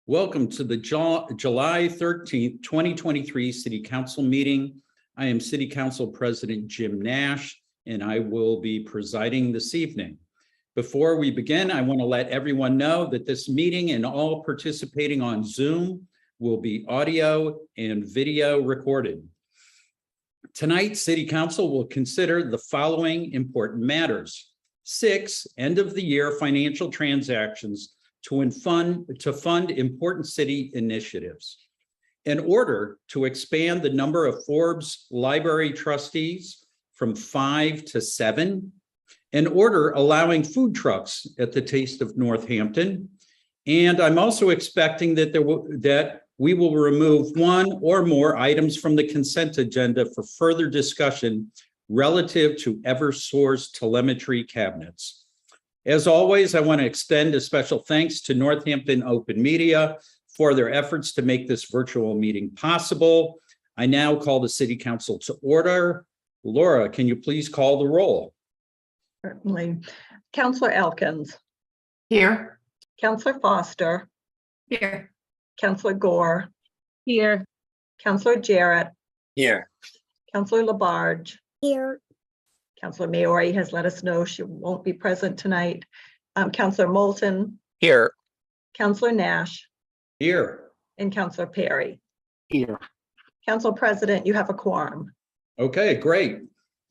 Welcome to the July 13th, 2023 City Council meeting. I am City Council President Jim Nash, and I will be presiding this evening. Before we begin, I want to let everyone know that this meeting and all participating on Zoom will be audio and video recorded. Tonight, City Council will consider the following important matters. 6 end-of-the-year financial transactions to fund important city initiatives. In order to expand the number of Forbes Library trustees from 5 to 7, in order allowing food trucks at the Taste of Northampton, and I'm also expecting that we will remove 1 or more items from the consent agenda for further discussion relative to Eversource telemetry cabinets. As always, I want to extend a special thanks to Northampton Open Media for their efforts to make this virtual meeting possible. I now call the City Council to order. Laura, can you please call the roll? Certainly. Councillor Elkins. Here. Councillor Foster. Here. Councillor Gore. Here. Councillor Jarrett. Here. Councillor Labarge. Here. Councillor Maori has let us know she won't be present tonight. Councillor Moulton. Here. Councillor Nash. Here. And Councillor Perry. Here. Council President, you have a quorum. Okay, great.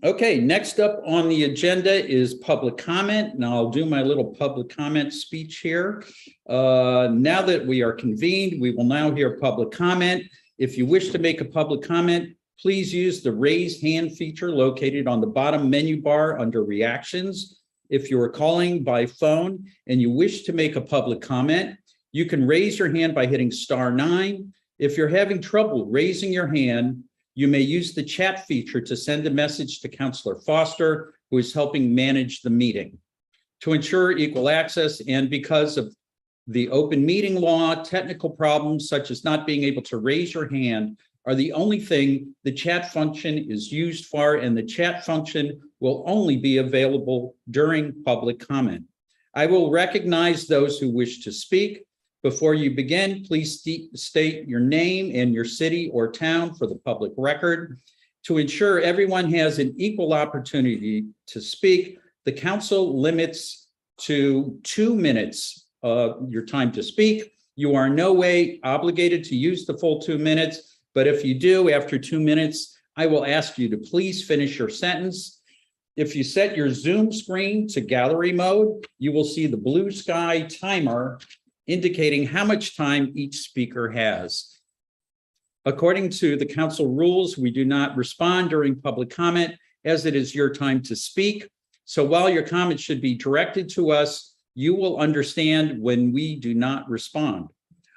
Okay, next up on the agenda is public comment, and I'll do my little public comment speech here. Now that we are convened, we will now hear public comment. If you wish to make a public comment, please use the raise hand feature located on the bottom menu bar under reactions. If you are calling by phone and you wish to make a public comment, you can raise your hand by hitting *9. If you're having trouble raising your hand, you may use the chat feature to send a message to Councillor Foster, who is helping manage the meeting. To ensure equal access and because of the open meeting law, technical problems such as not being able to raise your hand are the only thing the chat function is used for, and the chat function will only be available during public comment. I will recognize those who wish to speak. Before you begin, please state your name and your city or town for the public record. To ensure everyone has an equal opportunity to speak, the council limits to 2 minutes your time to speak. You are in no way obligated to use the full 2 minutes. But if you do, after 2 minutes, I will ask you to please finish your sentence. If you set your Zoom screen to gallery mode, you will see the blue sky timer indicating how much time each speaker has. According to the council rules, we do not respond during public comment as it is your time to speak. So while your comments should be directed to us, you will understand when we do not respond.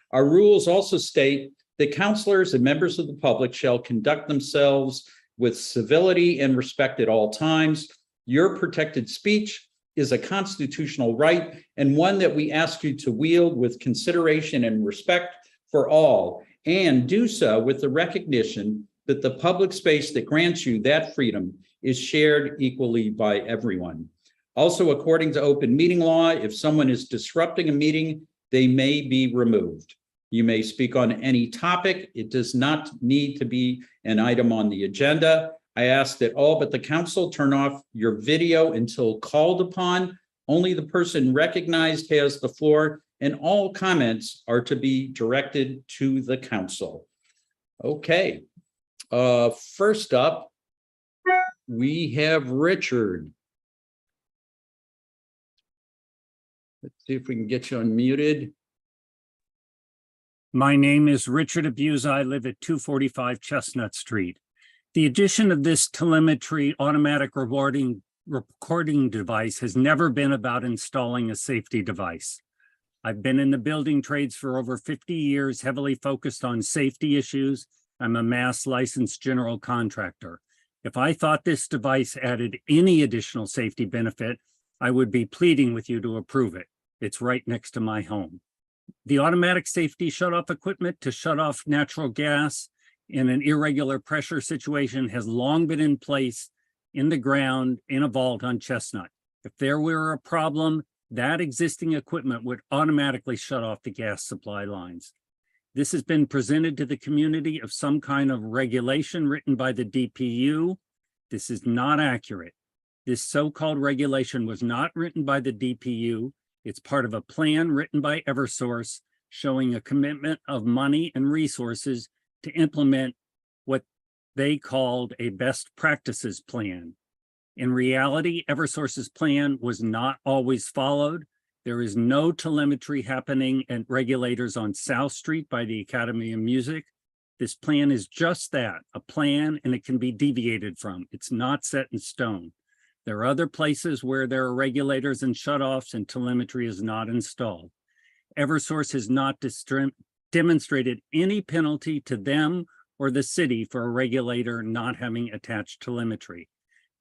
Our rules also state that councilors and members of the public shall conduct themselves with civility and respect at all times. Your protected speech is a constitutional right and one that we ask you to wield with consideration and respect for all, and do so with the recognition that the public space that grants you that freedom is shared equally by everyone. Also, according to open meeting law, if someone is disrupting a meeting, they may be removed. You may speak on any topic. It does not need to be an item on the agenda. I ask that all but the council turn off your video until called upon. Only the person recognized has the floor, and all comments are to be directed to the council. Okay. First up, we have Richard. Let's see if we can get you unmuted. My name is Richard Abuza. I live at 245 Chestnut Street. The addition of this telemetry automatic recording device has never been about installing a safety device. I've been in the building trades for over 50 years, heavily focused on safety issues. I'm a mass licensed general contractor. If I thought this device added any additional safety benefit, I would be pleading with you to approve it. It's right next to my home. The automatic safety shutoff equipment to shut off natural gas in an irregular pressure situation has long been in place in the ground in a vault on Chestnut. If there were a problem, that existing equipment would automatically shut off the gas supply lines. This has been presented to the community of some kind of regulation written by the DPU. This is not accurate. This so-called regulation was not written by the DPU. It's part of a plan written by Eversource showing a commitment of money and resources to implement what they called a best practices plan. In reality, Eversource's plan was not always followed. There is no telemetry happening at regulators on South Street by the Academy of Music. This plan is just that, a plan, and it can be deviated from. It's not set in stone. There are other places where there are regulators and shutoffs and telemetry is not installed. Eversource has not demonstrated any penalty to them or the city for a regulator not having attached telemetry.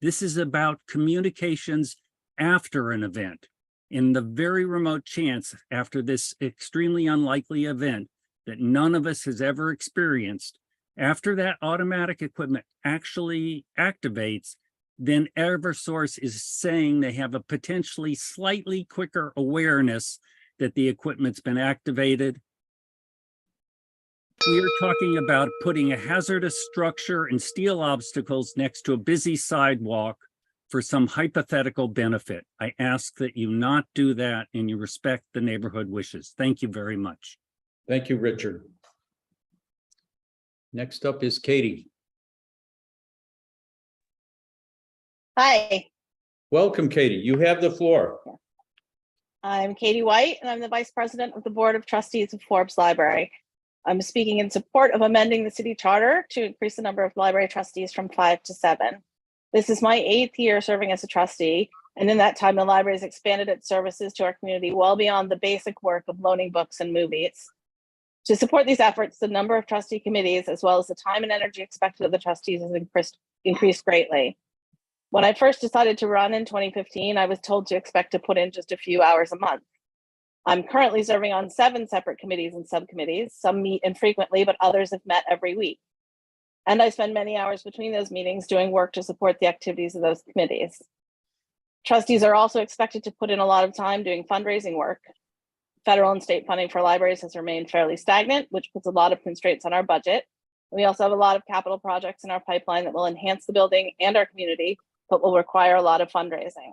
This is about communications after an event. In the very remote chance after this extremely unlikely event that none of us has ever experienced, after that automatic equipment actually activates, then Eversource is saying they have a potentially slightly quicker awareness that the equipment's been activated. We are talking about putting a hazardous structure and steel obstacles next to a busy sidewalk for some hypothetical benefit. I ask that you not do that and you respect the neighborhood wishes. Thank you very much. Thank you, Richard. Next up is Katie. Hi, Welcome, Katie. You have the floor. I'm Katie White, and I'm the Vice President of the Board of Trustees of Forbes Library. I'm speaking in support of amending the city charter to increase the number of library trustees from 5 to 7. This is my 8th year serving as a trustee, and in that time, the library has expanded its services to our community well beyond the basic work of loaning books and movies. To support these efforts, the number of trustee committees, as well as the time and energy expected of the trustees, has increased greatly. When I first decided to run in 2015, I was told to expect to put in just a few hours a month. I'm currently serving on 7 separate committees and subcommittees. Some meet infrequently, but others have met every week. And I spend many hours between those meetings doing work to support the activities of those committees. Trustees are also expected to put in a lot of time doing fundraising work. Federal and state funding for libraries has remained fairly stagnant, which puts a lot of constraints on our budget. We also have a lot of capital projects in our pipeline that will enhance the building and our community, but will require a lot of fundraising.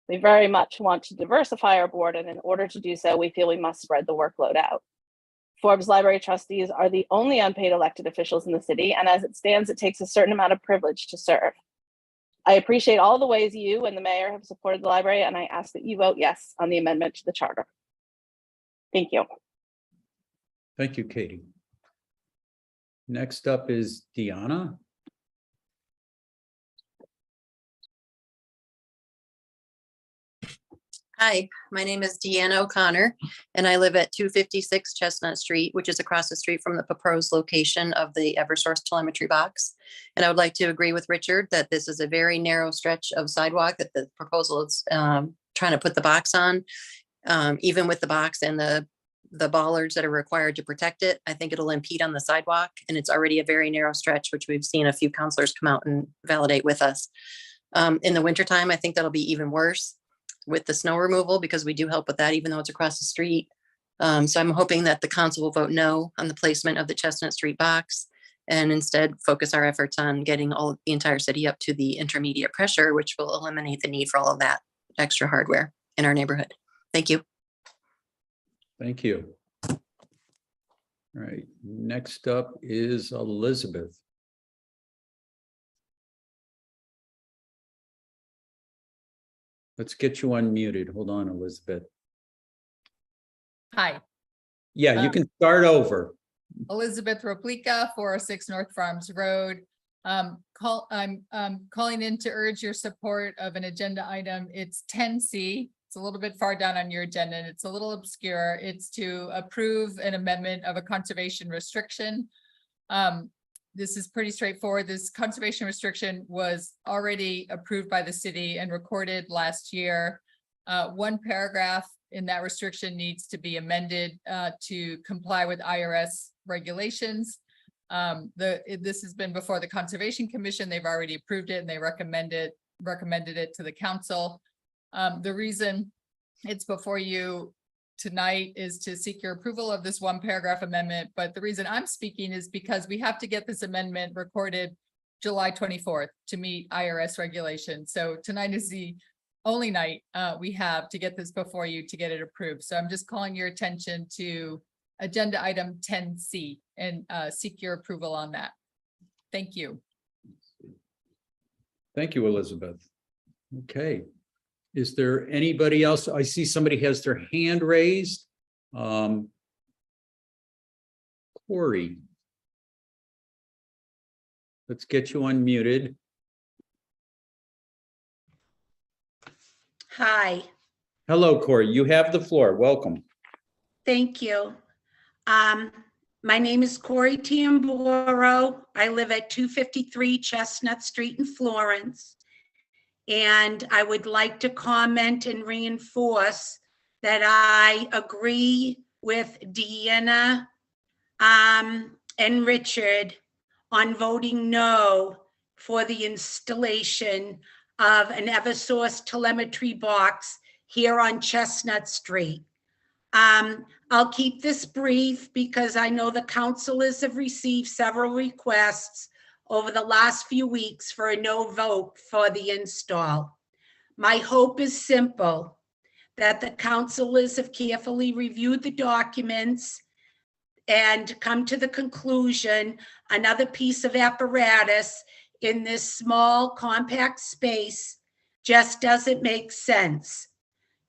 We very much want to diversify our board, and in order to do so, we feel we must spread the workload out. Forbes Library trustees are the only unpaid elected officials in the city, and as it stands, it takes a certain amount of privilege to serve. I appreciate all the ways you and the mayor have supported the library, and I ask that you vote yes on the amendment to the charter. Thank you. Thank you, Katie. Next up is Deanna. Hi, my name is Deanna O'Connor, and I live at 256 Chestnut Street, which is across the street from the proposed location of the Eversource telemetry box. And I would like to agree with Richard that this is a very narrow stretch of sidewalk that the proposal is trying to put the box on. Even with the box and the bollards that are required to protect it, I think it'll impede on the sidewalk, and it's already a very narrow stretch, which we've seen a few counselors come out and validate with us. In the wintertime, I think that'll be even worse with the snow removal, because we do help with that, even though it's across the street. So I'm hoping that the council will vote no on the placement of the Chestnut Street box and instead focus our efforts on getting the entire city up to the intermediate pressure, which will eliminate the need for all of that extra hardware in our neighborhood. Thank you. Thank you. All right, next up is Elizabeth. Let's get you unmuted. Hold on, Elizabeth. Hi, Yeah, you can start over. Elizabeth Roplica, 406 North Farms Road. I'm calling in to urge your support of an agenda item. It's 10C. It's a little bit far down on your agenda, and it's a little obscure. It's to approve an amendment of a conservation restriction. This is pretty straightforward. This conservation restriction was already approved by the city and recorded last year. One paragraph in that restriction needs to be amended to comply with IRS regulations. This has been before the Conservation Commission. They've already approved it and they recommended it to the council. The reason it's before you tonight is to seek your approval of this one paragraph amendment. But the reason I'm speaking is because we have to get this amendment recorded July 24th to meet IRS regulations. So tonight is the only night we have to get this before you to get it approved. So I'm just calling your attention to agenda item 10C and seek your approval on that. Thank you. Thank you, Elizabeth. Okay. Is there anybody else? I see somebody has their hand raised. Corey. Let's get you unmuted. Hi, Hello, Corey. You have the floor. Welcome. thank you. My name is Corey Tamboro. I live at 253 Chestnut Street in Florence. And I would like to comment and reinforce that I agree with Deanna and Richard on voting no for the installation of an Eversource telemetry box here on Chestnut Street. I'll keep this brief because I know the councilors have received several requests over the last few weeks for a no vote for the install. My hope is simple, that the councilors have carefully reviewed the documents and come to the conclusion another piece of apparatus in this small compact space just doesn't make sense.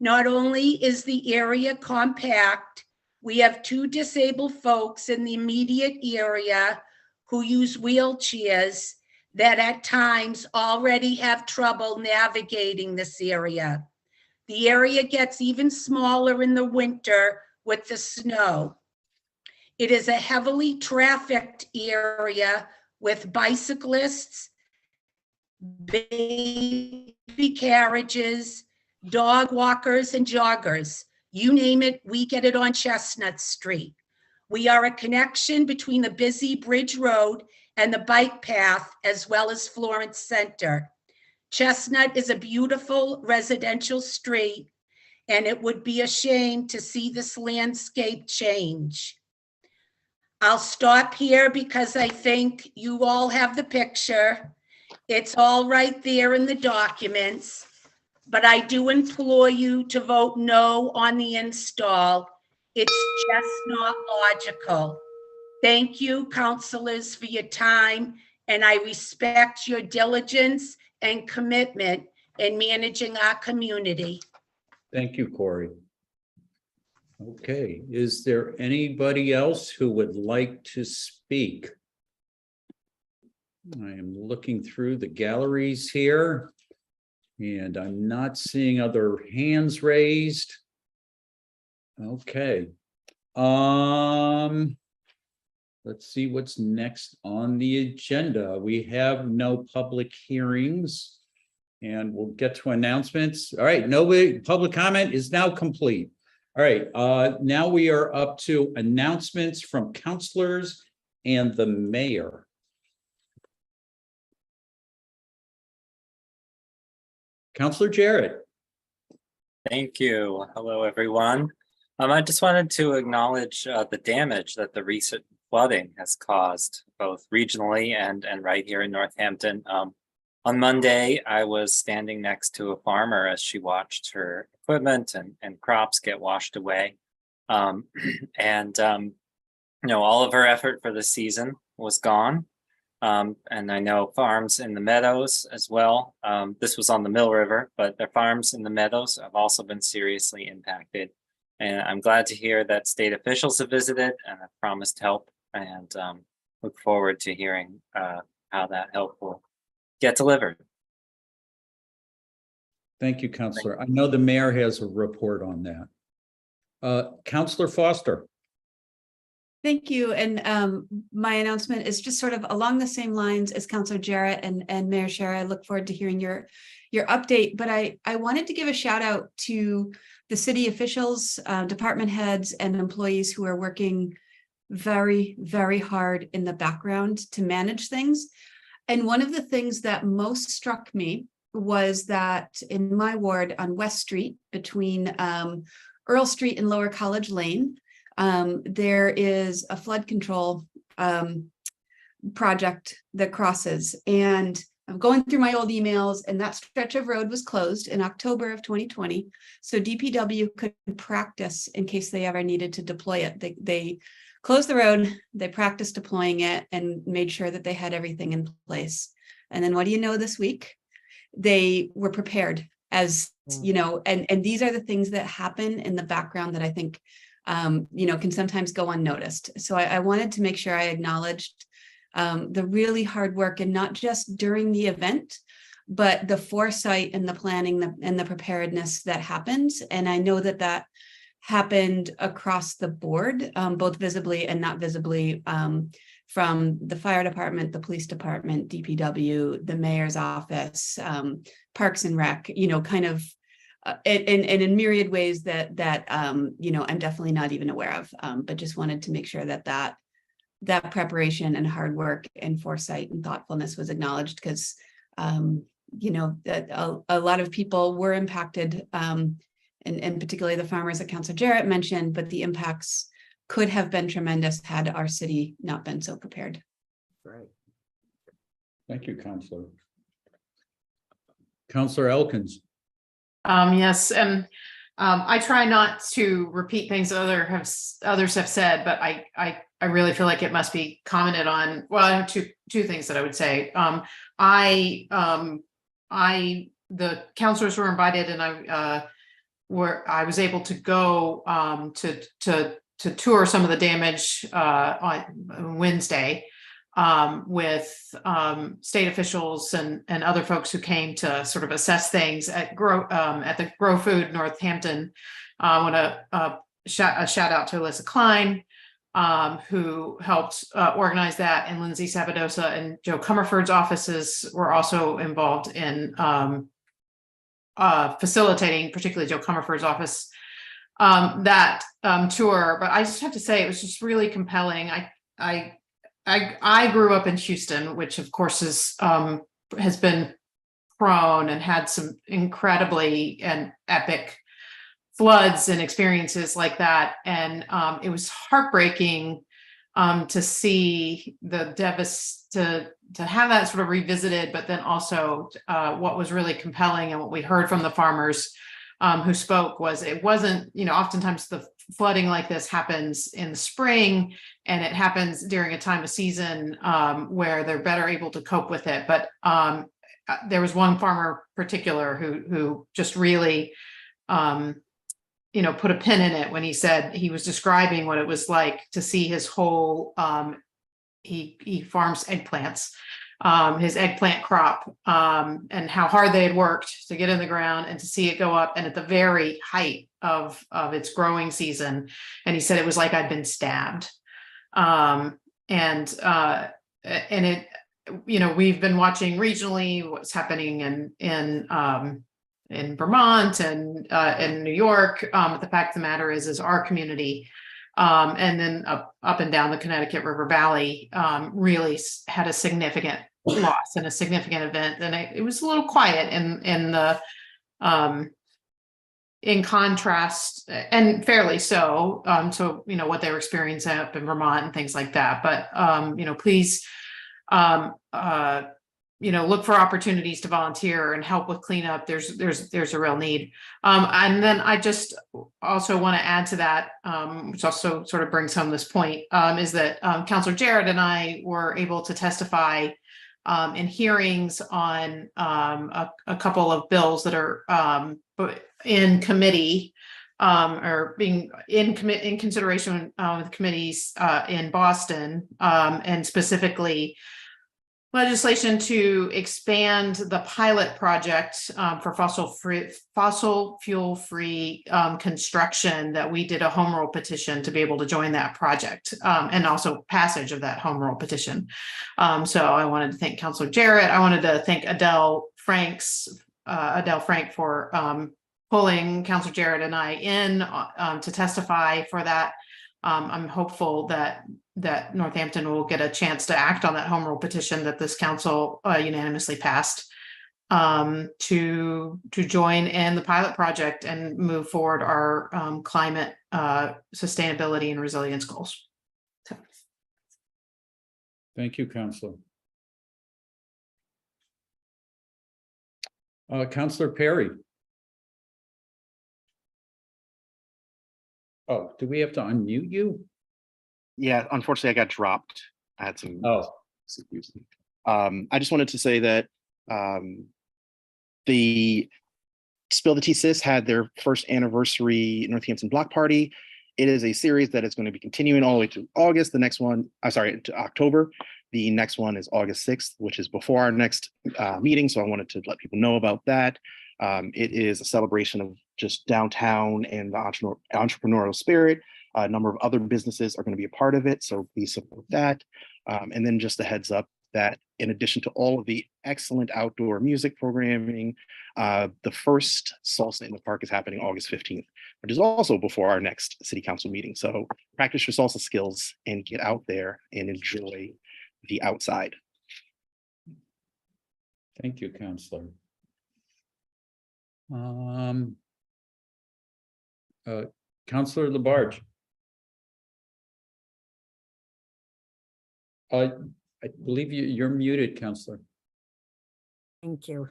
Not only is the area compact, we have 2 disabled folks in the immediate area who use wheelchairs that at times already have trouble navigating this area. The area gets even smaller in the winter with the snow. It is a heavily trafficked area with bicyclists, baby carriages, dog walkers, and joggers. You name it, we get it on Chestnut Street. We are a connection between the busy Bridge Road and the bike path, as well as Florence Center. Chestnut is a beautiful residential street, and it would be a shame to see this landscape change. I'll stop here because I think you all have the picture. It's all right there in the documents, but I do implore you to vote no on the install. It's just not logical. Thank you, councilors, for your time, and I respect your diligence and commitment in managing our community. Thank you, Corey. Okay, is there anybody else who would like to speak? I am looking through the galleries here, and I'm not seeing other hands raised. Okay. Let's see what's next on the agenda. We have no public hearings, and we'll get to announcements. All right, nobody, public comment is now complete. All right, now we are up to announcements from councilors and the mayor. Councilor Jarrett. Thank you. Hello, everyone. I just wanted to acknowledge the damage that the recent flooding has caused, both regionally and right here in Northampton. On Monday, I was standing next to a farmer as she watched her equipment and crops get washed away. All of her effort for the season was gone. And I know farms in the meadows as well. This was on the Mill River, but their farms in the meadows have also been seriously impacted. And I'm glad to hear that state officials have visited and have promised help, and look forward to hearing how that help will get delivered. Thank you, Councilor. I know the mayor has a report on that. Councilor Foster. Thank you. And my announcement is just sort of along the same lines as Councilor Jarrett and Mayor Shara. I look forward to hearing your update, but I wanted to give a shout out to the city officials, department heads, and employees who are working very, very hard in the background to manage things. And one of the things that most struck me was that in my ward on West Street between Earl Street and Lower College Lane, there is a flood control project that crosses. And I'm going through my old emails, and that stretch of road was closed in October of 2020. So DPW could practice in case they ever needed to deploy it. They closed the road, they practiced deploying it and made sure that they had everything in place. And then what do you know, this week, they were prepared, as you know, and these are the things that happen in the background that I think, you know, can sometimes go unnoticed. So I wanted to make sure I acknowledged the really hard work, and not just during the event, but the foresight and the planning and the preparedness that happens. And I know that that happened across the board, both visibly and not visibly, from the fire department, the police department, DPW, the mayor's office, Parks and Rec, you know, kind of, and in myriad ways that you know, I'm definitely not even aware of, but just wanted to make sure that preparation and hard work and foresight and thoughtfulness was acknowledged, because you know, that a lot of people were impacted, and particularly the farmers that Councilor Jarrett mentioned, but the impacts could have been tremendous had our city not been so prepared. Right. Thank you, Councilor. Councilor Elkins. Yes, and I try not to repeat things others have said, but I really feel like it must be commented on. Well, I have two things that I would say. The councilors were invited, and I was able to go to tour some of the damage on Wednesday with state officials and other folks who came to sort of assess things at the Grow Food Northampton. I want to shout out to Alyssa Klein, who helped organize that, and Lindsay Sabadosa and Joe Comerford's offices were also involved in facilitating, particularly Joe Comerford's office, that tour. But I just have to say, it was just really compelling. I grew up in Houston, which of course has been prone and had some incredibly and epic floods and experiences like that. And it was heartbreaking to see the to have that sort of revisited, but then also what was really compelling and what we heard from the farmers who spoke was, it wasn't, you know, oftentimes the flooding like this happens in the spring, and it happens during a time of season where they're better able to cope with it. But there was one farmer in particular who just really, you know, put a pin in it when he said he was describing what it was like to see his whole, he farms eggplants, his eggplant crop, and how hard they had worked to get in the ground and to see it go up, and at the very height of its growing season. And he said it was like I'd been stabbed. And it, you know, we've been watching regionally what's happening in Vermont and in New York. But the fact of the matter is our community, and then up and down the Connecticut River Valley, really had a significant loss and a significant event. And it was a little quiet in contrast, and fairly so, to, you know, what they were experiencing up in Vermont and things like that. But, you know, please, you know, look for opportunities to volunteer and help with cleanup. There's a real need. And then I just also want to add to that, which also sort of brings home this point, is that Councilor Jarrett and I were able to testify in hearings on a couple of bills that are in committee, or being in consideration with committees in Boston, and specifically legislation to expand the pilot project for fossil fuel free construction, that we did a home rule petition to be able to join that project, and also passage of that home rule petition. So I wanted to thank Councilor Jarrett. I wanted to thank Adele Frank for pulling Councilor Jarrett and I in to testify for that. I'm hopeful that Northampton will get a chance to act on that home rule petition that this council unanimously passed. to join in the pilot project and move forward our climate sustainability and resilience goals. So. Thank you, Counselor. Counselor Perry. Oh, do we have to unmute you? Yeah, unfortunately, I got dropped. I had some. Oh. I just wanted to say that the Spill the Tea Sis had their first anniversary Northampton block party. It is a series that is going to be continuing all the way to August. The next one, to October. The next one is August 6th, which is before our next meeting. So I wanted to let people know about that. It is a celebration of just downtown and the entrepreneurial spirit. A number of other businesses are going to be a part of it, so please support that. And then just a heads up that in addition to all of the excellent outdoor music programming, the first Salsa in the Park is happening August 15th, which is also before our next city council meeting. So practice your salsa skills and get out there and enjoy the outside. Thank you, Counselor. Counselor Labarge. I believe you're muted, Counselor. Thank you.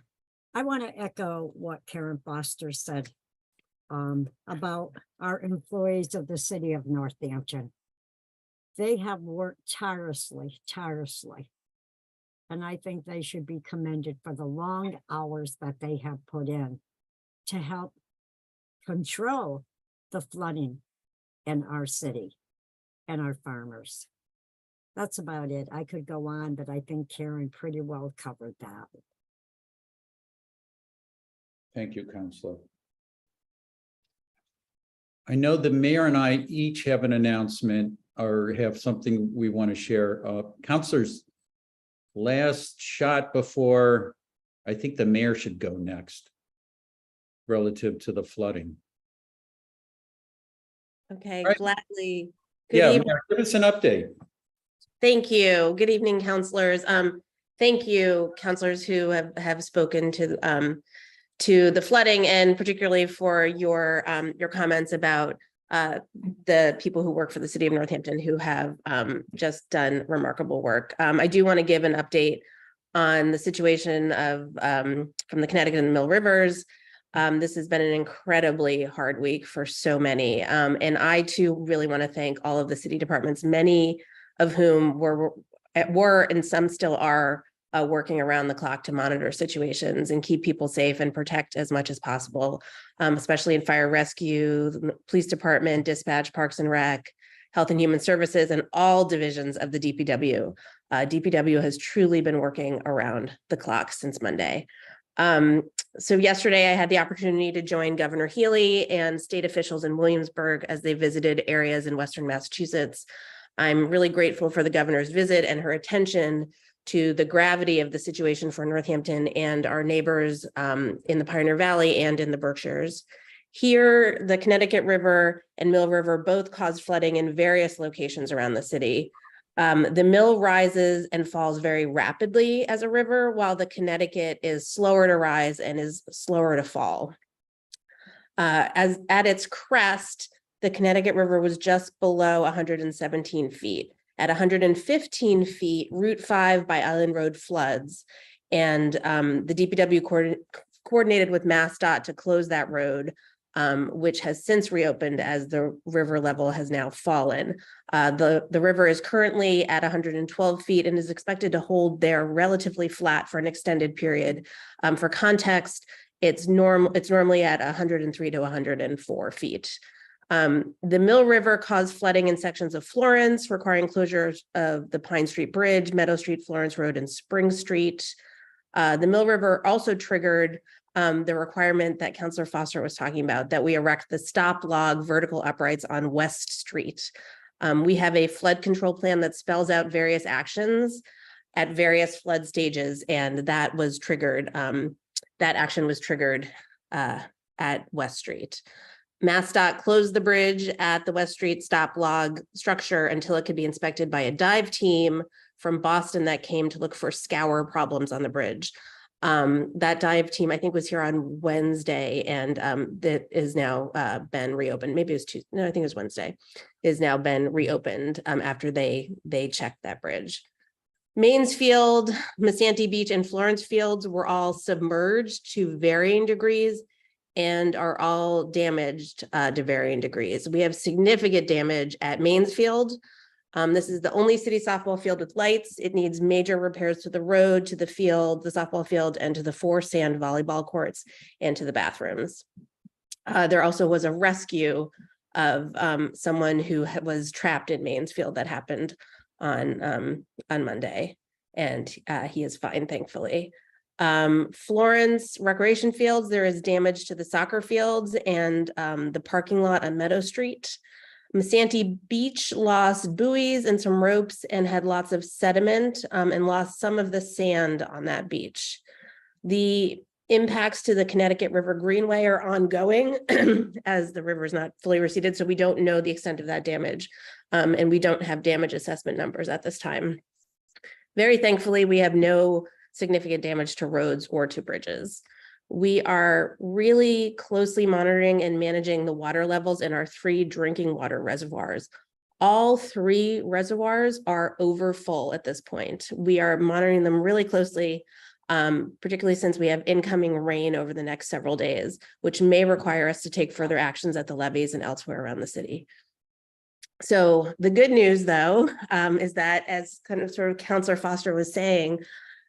I want to echo what Karen Foster said about our employees of the city of Northampton. They have worked tirelessly. And I think they should be commended for the long hours that they have put in to help control the flooding in our city and our farmers. That's about it. I could go on, but I think Karen pretty well covered that. Thank you, Counselor. I know the mayor and I each have an announcement or have something we want to share. Counselor's last shot before, I think the mayor should go next relative to the flooding. Okay, Right. gladly. Good Yeah, evening. Mayor, give us an update. Thank you. Good evening, counselors. Thank you, counselors who have spoken to the flooding, and particularly for your comments about the people who work for the city of Northampton who have just done remarkable work. I do want to give an update on the situation of from the Connecticut and Mill Rivers. This has been an incredibly hard week for so many. And I too really want to thank all of the city departments, many of whom were and some still are working around the clock to monitor situations and keep people safe and protect as much as possible, especially in fire rescue, police department, dispatch, parks and rec, health and human services, and all divisions of the DPW. DPW has truly been working around the clock since Monday. So yesterday I had the opportunity to join Governor Healy and state officials in Williamsburg as they visited areas in Western Massachusetts. I'm really grateful for the governor's visit and her attention to the gravity of the situation for Northampton and our neighbors in the Pioneer Valley and in the Berkshires. Here, the Connecticut River and Mill River both caused flooding in various locations around the city. The Mill rises and falls very rapidly as a river, while the Connecticut is slower to rise and is slower to fall. As at its crest, the Connecticut River was just below 117 feet. At 115 feet, Route 5 by Island Road floods, and the DPW coordinated with MassDOT to close that road, which has since reopened as the river level has now fallen. The river is currently at 112 feet and is expected to hold there relatively flat for an extended period. For context, it's normally at 103 to 104 feet. The Mill River caused flooding in sections of Florence, requiring closures of the Pine Street Bridge, Meadow Street, Florence Road, and Spring Street. The Mill River also triggered the requirement that Councilor Foster was talking about, that we erect the stop log vertical uprights on West Street. We have a flood control plan that spells out various actions at various flood stages, and that was triggered. That action was triggered at West Street. MassDOT closed the bridge at the West Street stop log structure until it could be inspected by a dive team from Boston that came to look for scour problems on the bridge. That dive team, I think, was here on Wednesday, and that is now been reopened. Maybe it was Tuesday. No, I think it was Wednesday. Is now been reopened after they checked that bridge. Mansfield, Masanti Beach, and Florence Fields were all submerged to varying degrees and are all damaged to varying degrees. We have significant damage at Mansfield. This is the only city softball field with lights. It needs major repairs to the road, to the field, the softball field, and to the 4 sand volleyball courts and to the bathrooms. There also was a rescue of someone who was trapped in Mansfield that happened on Monday, and he is fine, thankfully. Florence Recreation Fields, there is damage to the soccer fields and the parking lot on Meadow Street. Masanti Beach lost buoys and some ropes and had lots of sediment and lost some of the sand on that beach. The impacts to the Connecticut River Greenway are ongoing as the river is not fully receded, so we don't know the extent of that damage, and we don't have damage assessment numbers at this time. Very thankfully, we have no significant damage to roads or to bridges. We are really closely monitoring and managing the water levels in our 3 drinking water reservoirs. All 3 reservoirs are over full at this point. We are monitoring them really closely, particularly since we have incoming rain over the next several days, which may require us to take further actions at the levees and elsewhere around the city. So the good news, though, is that, as kind of sort of Councillor Foster was saying,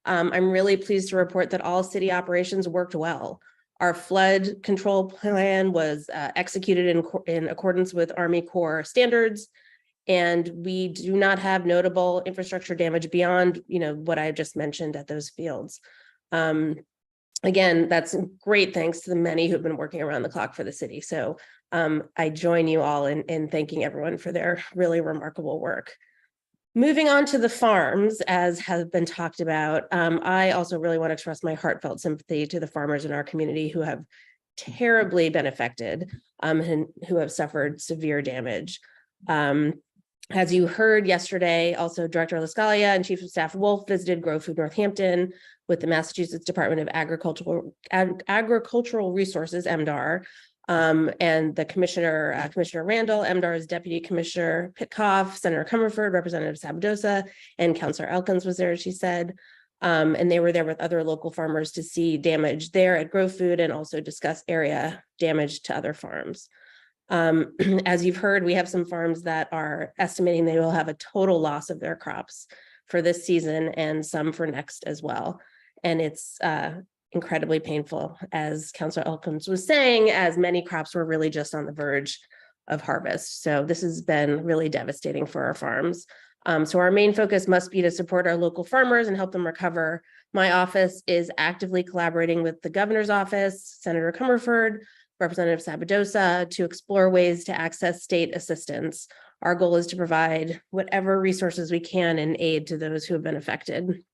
I'm really pleased to report that all city operations worked well. Our flood control plan was executed in accordance with Army Corps standards, and we do not have notable infrastructure damage beyond, what I just mentioned at those fields. Again, that's great thanks to the many who've been working around the clock for the city. So I join you all in thanking everyone for their really remarkable work. Moving on to the farms, as has been talked about, I also really want to express my heartfelt sympathy to the farmers in our community who have terribly been affected and who have suffered severe damage. As you heard yesterday, also Director Lascalia and Chief of Staff Wolf visited Grow Food Northampton with the Massachusetts Department of Agricultural Resources, MDAR, and the Commissioner Randall, MDAR's Deputy Commissioner Pitkoff, Senator Comerford, Representative Sabadosa, and Councillor Elkins was there, she said. And they were there with other local farmers to see damage there at Grow Food and also discuss area damage to other farms. As you've heard, we have some farms that are estimating they will have a total loss of their crops for this season and some for next as well. And it's incredibly painful, as Councillor Elkins was saying, as many crops were really just on the verge of harvest. So this has been really devastating for our farms. So our main focus must be to support our local farmers and help them recover. My office is actively collaborating with the governor's office, Senator Comerford, Representative Sabadosa, to explore ways to access state assistance. Our goal is to provide whatever resources we can in aid to those who have been affected.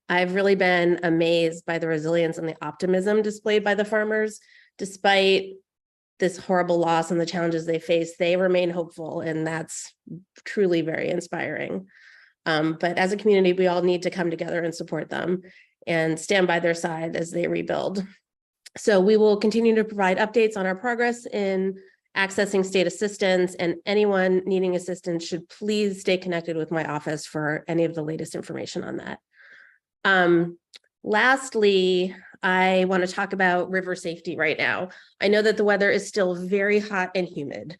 I've really been amazed by the resilience and the optimism displayed by the farmers. Despite this horrible loss and the challenges they face, they remain hopeful, and that's truly very inspiring. But as a community, we all need to come together and support them and stand by their side as they rebuild. So we will continue to provide updates on our progress in accessing state assistance, and anyone needing assistance should please stay connected with my office for any of the latest information on that. Lastly, I want to talk about river safety right now. I know that the weather is still very hot and humid.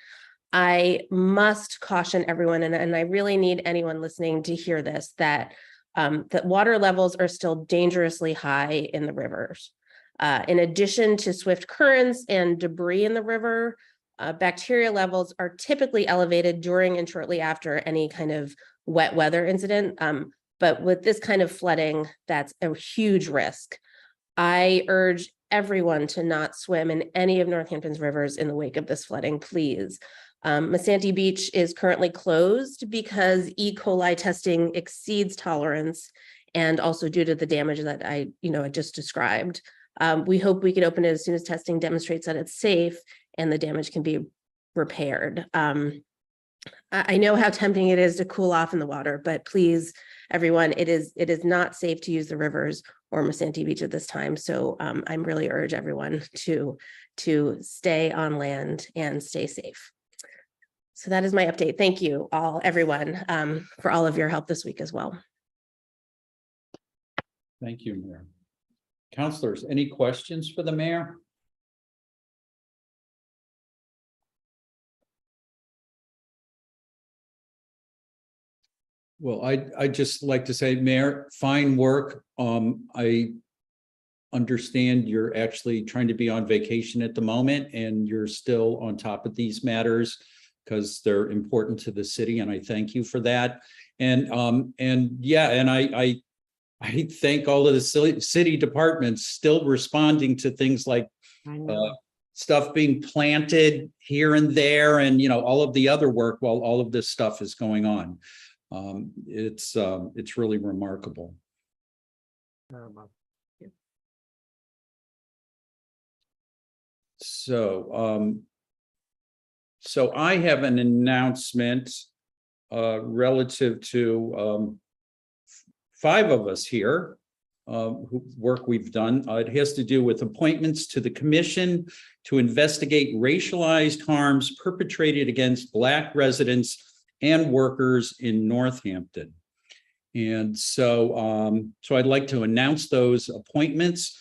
I must caution everyone, and I really need anyone listening to hear this, that water levels are still dangerously high in the rivers. In addition to swift currents and debris in the river, bacteria levels are typically elevated during and shortly after any kind of wet weather incident. But with this kind of flooding, that's a huge risk. I urge everyone to not swim in any of Northampton's rivers in the wake of this flooding, please. Masanti Beach is currently closed because E. coli testing exceeds tolerance, and also due to the damage that I just described. We hope we can open it as soon as testing demonstrates that it's safe and the damage can be repaired. I know how tempting it is to cool off in the water, but please everyone, it is not safe to use the rivers or Masanti Beach at this time. So I'm really urge everyone to stay on land and stay safe. So that is my update. Thank you all, everyone, for all of your help this week as well. Thank you, Mayor. Councilors, any questions for the mayor? Well, I just like to say, Mayor, fine work. I understand you're actually trying to be on vacation at the moment and you're still on top of these matters because they're important to the city, and I thank you for that. And yeah, and I thank all of the city departments still responding to things like stuff being planted here and there, and all of the other work while all of this stuff is going on. It's really remarkable. So I have an announcement relative to 5 of us here, work we've done. It has to do with appointments to the commission to investigate racialized harms perpetrated against Black residents and workers in Northampton. And so, I'd like to announce those appointments.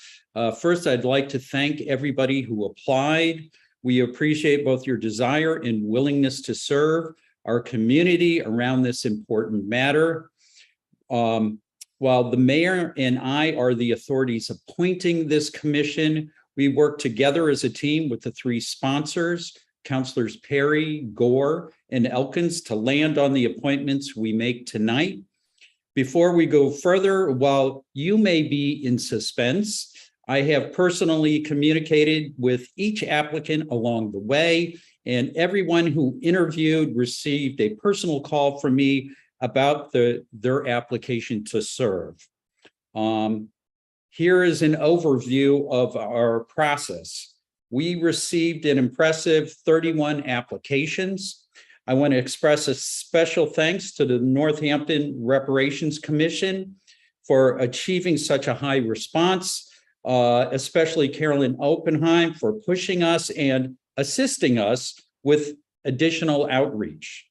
First, I'd like to thank everybody who applied. We appreciate both your desire and willingness to serve our community around this important matter. While the mayor and I are the authorities appointing this commission, we work together as a team with the 3 sponsors, Councilors Perry, Gore, and Elkins, to land on the appointments we make tonight. Before we go further, while you may be in suspense, I have personally communicated with each applicant along the way, and everyone who interviewed received a personal call from me about their application to serve. Here is an overview of our process. We received an impressive 31 applications. I want to express a special thanks to the Northampton Reparations Commission for achieving such a high response, especially Carolyn Oppenheim for pushing us and assisting us with additional outreach.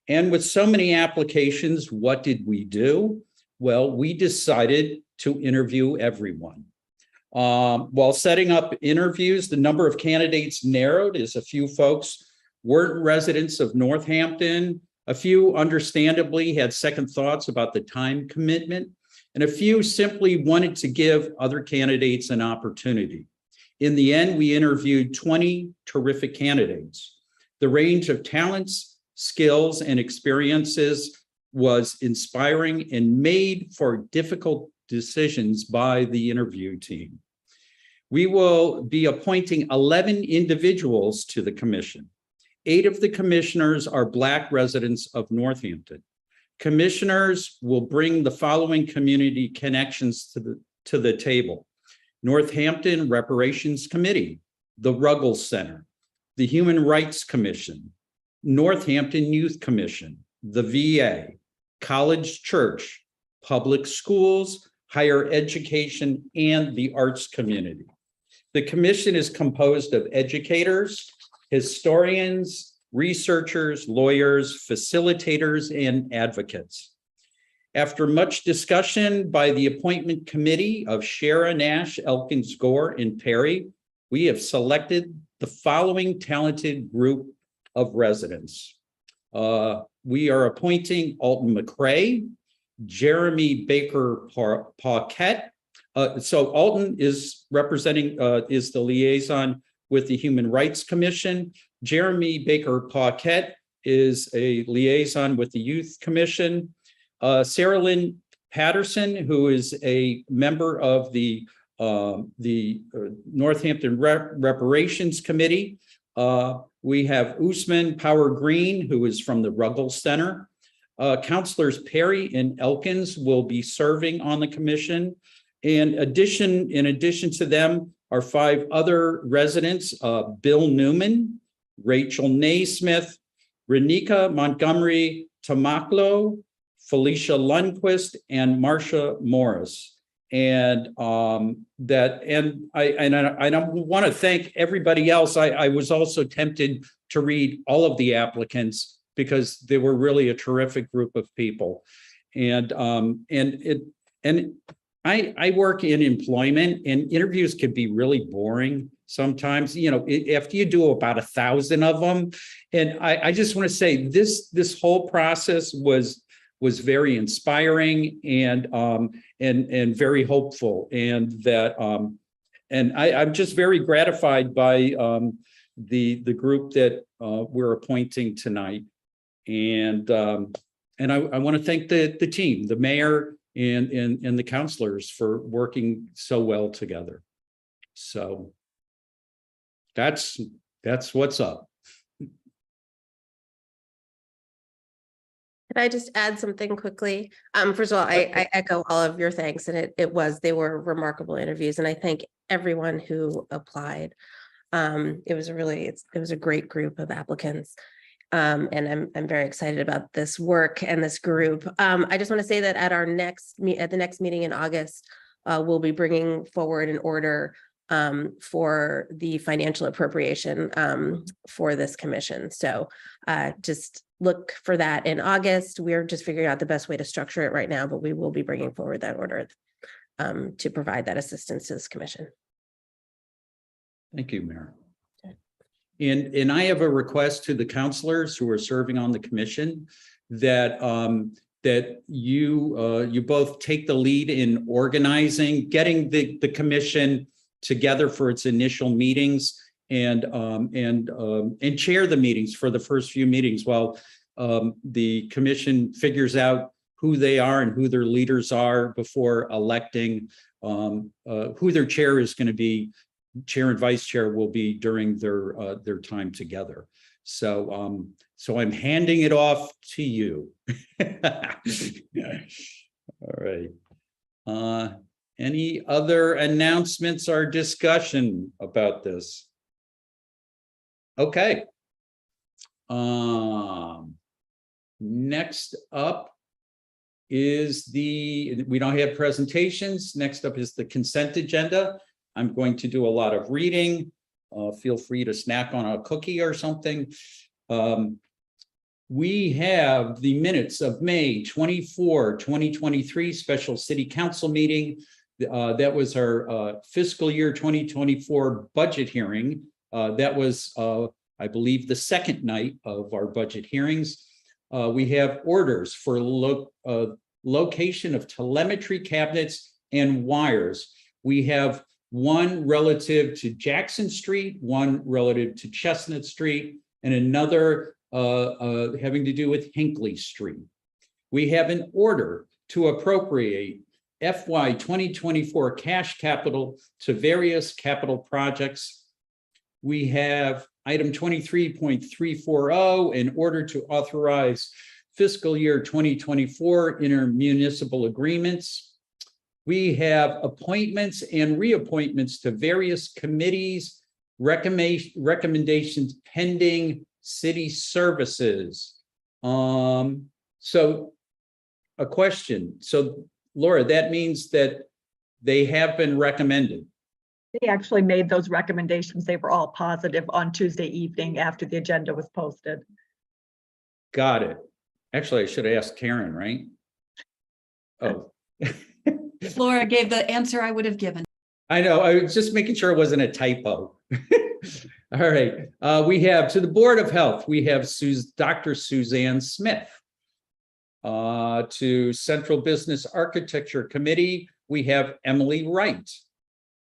And with so many applications, what did we do? Well, we decided to interview everyone. While setting up interviews, the number of candidates narrowed as a few folks weren't residents of Northampton. A few understandably had second thoughts about the time commitment, and a few simply wanted to give other candidates an opportunity. In the end, we interviewed 20 terrific candidates. The range of talents, skills, and experiences was inspiring and made for difficult decisions by the interview team. We will be appointing 11 individuals to the commission. 8 of the commissioners are Black residents of Northampton. Commissioners will bring the following community connections to the table: Northampton Reparations Committee, the Ruggles Center, the Human Rights Commission, Northampton Youth Commission, the VA, College Church, public schools, higher education, and the arts community. The commission is composed of educators, historians, researchers, lawyers, facilitators, and advocates. After much discussion by the appointment committee of Shara, Nash, Elkins, Gore, and Perry, we have selected the following talented group of residents. We are appointing Alton McCrae, Jeremy Baker Paquette. So Alton is representing, is the liaison with the Human Rights Commission. Jeremy Baker Paquette is a liaison with the Youth Commission. Sarah Lynn Patterson, who is a member of the Northampton Reparations Committee. We have Usman Power Green, who is from the Ruggles Center. Councilors Perry and Elkins will be serving on the commission. In addition to them are 5 other residents: Bill Newman, Rachel Naismith, Renika Montgomery Tamaklo, Felicia Lundquist, and Marcia Morris. And I want to thank everybody else. I was also tempted to read all of the applicants because they were really a terrific group of people. And I work in employment, and interviews can be really boring sometimes, you know, after you do about 1,000 of them. And I just want to say this whole process was very inspiring and very hopeful, and that I'm just very gratified by the group that we're appointing tonight. And I want to thank the team, the mayor and the counselors for working so well together. So that's what's up. Can I just add something quickly? First of all, I echo all of your thanks, and they were remarkable interviews, and I thank everyone who applied. It was a great group of applicants. And I'm very excited about this work and this group. I just want to say that at the next meeting in August, we'll be bringing forward an order for the financial appropriation for this commission. So just look for that in August. We're just figuring out the best way to structure it right now, but we will be bringing forward that order to provide that assistance to this commission. Thank you, Mayor. And I have a request to the counselors who are serving on the commission that you both take the lead in organizing, getting the commission together for its initial meetings, and chair the meetings for the first few meetings while the commission figures out who they are and who their leaders are before electing who their chair is going to be. Chair and vice chair will be during their time together. So I'm handing it off to you. All right. Any other announcements or discussion about this? Okay. Next up is we don't have presentations. Next up is the consent agenda. I'm going to do a lot of reading. Feel free to snack on a cookie or something. We have the minutes of May 24, 2023 special city council meeting. That was our fiscal year 2024 budget hearing. That was, I believe, the second night of our budget hearings. We have orders for location of telemetry cabinets and wires. We have one relative to Jackson Street, one relative to Chestnut Street, and another having to do with Hinckley Street. We have an order to appropriate FY 2024 cash capital to various capital projects. We have item 23.340, in order to authorize fiscal year 2024 intermunicipal agreements. We have appointments and reappointments to various committees, recommendations pending city services. So a question. So Laura, that means that they have been recommended. They actually made those recommendations. They were all positive on Tuesday evening after the agenda was posted. Got it. Actually, I should have asked Karen, right? Oh. Laura gave the answer I would have given. I know. I was just making sure it wasn't a typo. All right. We have to the Board of Health, we have Dr. Suzanne Smith. To Central Business Architecture Committee, we have Emily Wright.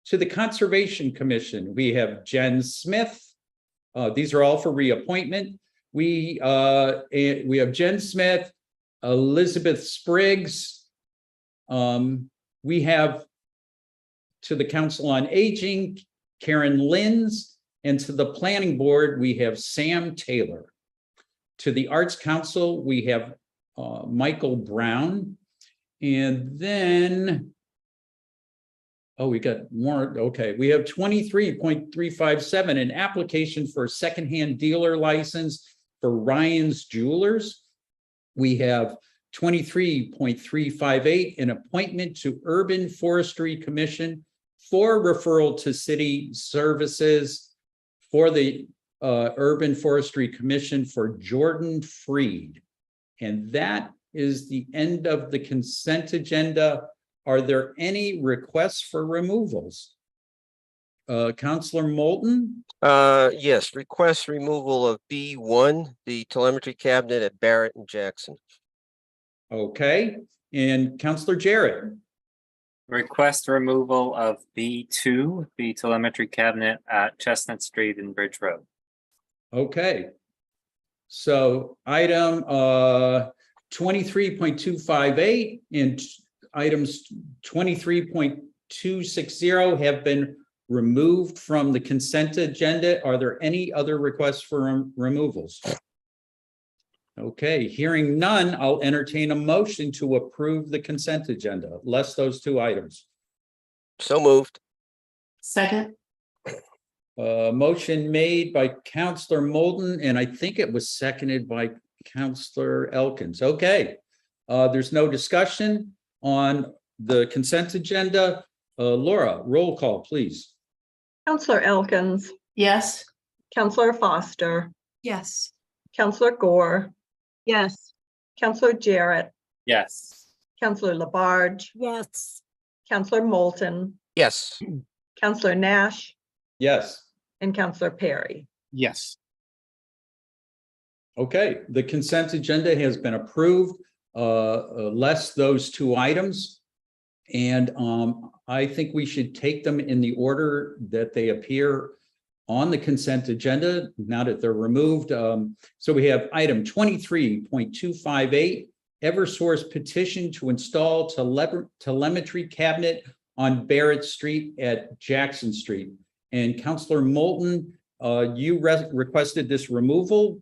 To the Conservation Commission, we have Jen Smith. These are all for reappointment. We have Jen Smith, Elizabeth Spriggs. We have to the Council on Aging, Karen Linz, and to the Planning Board, we have Sam Taylor. To the Arts Council, we have Michael Brown. And then, oh, we got more. Okay, we have 23.357, an application for a secondhand dealer license for Ryan's Jewelers. We have 23.358, an appointment to Urban Forestry Commission for referral to city services for the Urban Forestry Commission for Jordan Freed. And that is the end of the consent agenda. Are there any requests for removals? Counselor Moulton? Yes, request removal of B1, the telemetry cabinet at Barrett and Jackson. Okay, and Counselor Jarrett? Request removal of B2, the telemetry cabinet at Chestnut Street and Bridge Road. Okay. So item 23.258 and items 23.260 have been removed from the consent agenda. Are there any other requests for removals? Okay, hearing none, I'll entertain a motion to approve the consent agenda, less those two items. So moved. Second. Motion made by Counselor Moulton, and I think it was seconded by Counselor Elkins. Okay, there's no discussion on the consent agenda. Laura, roll call, please. Counselor Elkins, Yes. Counselor Foster, Yes. Counselor Gore, Yes. Counselor Jarrett, Yes. Counselor Labarge, Yes. Counselor Moulton, Yes. Counselor Nash, Yes. and Counselor Perry. Yes. Okay, the consent agenda has been approved, less those two items. And I think we should take them in the order that they appear on the consent agenda, now that they're removed. So we have item 23.258, Eversource petition to install telemetry cabinet on Barrett Street at Jackson Street. And Counselor Moulton, you requested this removal.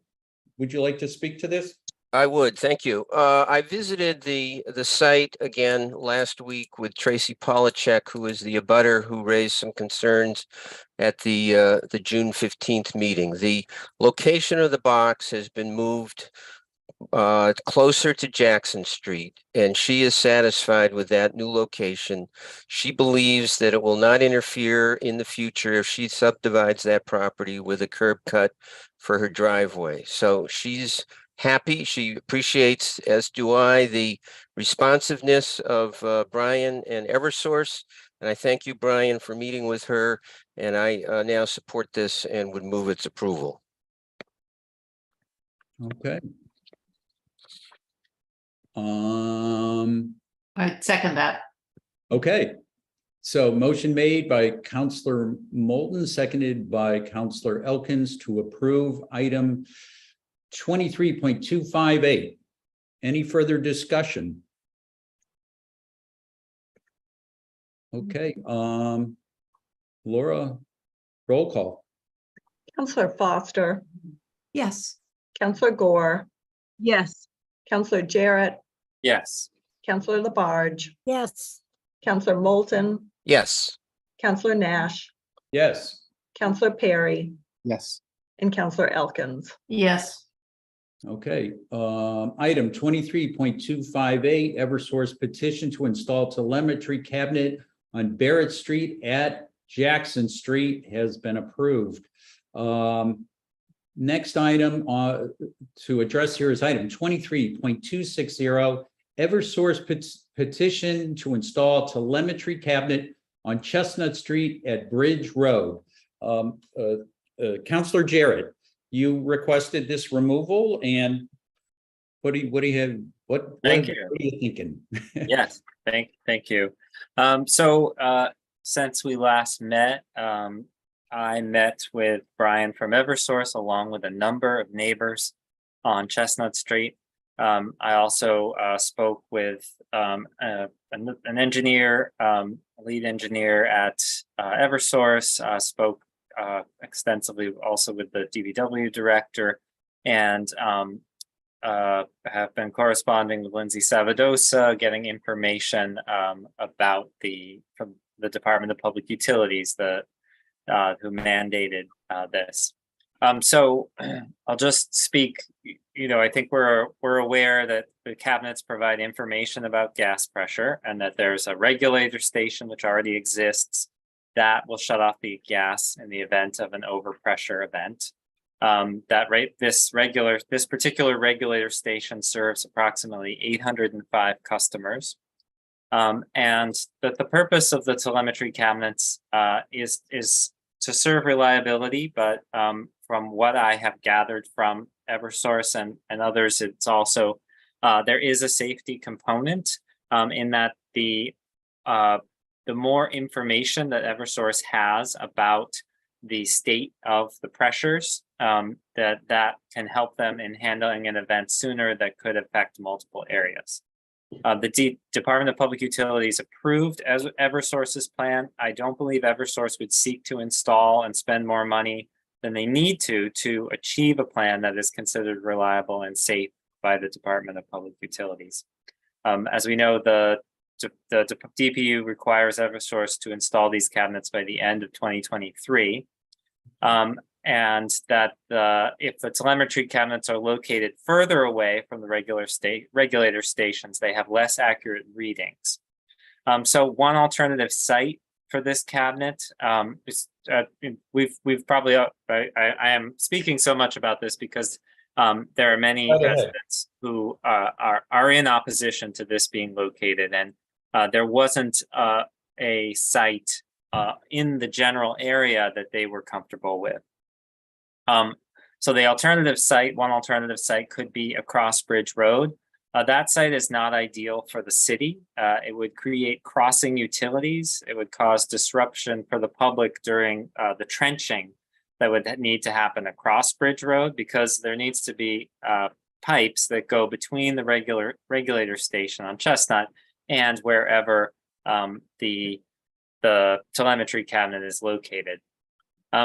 Would you like to speak to this? I would, thank you. I visited the site again last week with Tracy Polachek, who is the abutter who raised some concerns at the June 15th meeting. The location of the box has been moved closer to Jackson Street, and she is satisfied with that new location. She believes that it will not interfere in the future if she subdivides that property with a curb cut for her driveway. So she's happy. She appreciates, as do I, the responsiveness of Brian and Eversource. And I thank you, Brian, for meeting with her. And I now support this and would move its approval. Okay. I second that. Okay. So motion made by Counselor Moulton, seconded by Counselor Elkins to approve item 23.258. Any further discussion? Okay, Laura, roll call. Counselor Foster, Yes. Counselor Gore, Yes. Counselor Jarrett, Yes. Counselor Labarge, Yes. Counselor Moulton, Yes. Counselor Nash, Yes. Counselor Perry, Yes. and Counselor Elkins. Yes. Okay, item 23.258, Eversource petition to install telemetry cabinet on Barrett Street at Jackson Street has been approved. Next item to address here is item 23.260, Eversource petition to install telemetry cabinet on Chestnut Street at Bridge Road. Counselor Jarrett, you requested this removal, and what do you have? What are you thinking? Yes, thank you. Since we last met, I met with Brian from Eversource along with a number of neighbors on Chestnut Street. I also spoke with an engineer, lead engineer at Eversource, spoke extensively also with the DPW director, and have been corresponding with Lindsay Savadosa, getting information about from the Department of Public Utilities, who mandated this. So I'll just speak, I think we're aware that the cabinets provide information about gas pressure and that there's a regulator station which already exists that will shut off the gas in the event of an overpressure event. This particular regulator station serves approximately 805 customers. And that the purpose of the telemetry cabinets is to serve reliability, but from what I have gathered from Eversource and others, it's also there is a safety component in that the more information that Eversource has about the state of the pressures, that can help them in handling an event sooner that could affect multiple areas. The Department of Public Utilities approved as Eversource's plan. I don't believe Eversource would seek to install and spend more money than they need to achieve a plan that is considered reliable and safe by the Department of Public Utilities. As we know, the DPU requires Eversource to install these cabinets by the end of 2023. And that if the telemetry cabinets are located further away from the regulator stations, they have less accurate readings. So one alternative site for this cabinet is we've probably I am speaking so much about this because there are many residents who are in opposition to this being located, and there wasn't a site in the general area that they were comfortable with. So the one alternative site could be across Bridge Road. That site is not ideal for the city. It would create crossing utilities. It would cause disruption for the public during the trenching that would need to happen across Bridge Road, because there needs to be pipes that go between the regulator station on Chestnut and wherever the telemetry cabinet is located.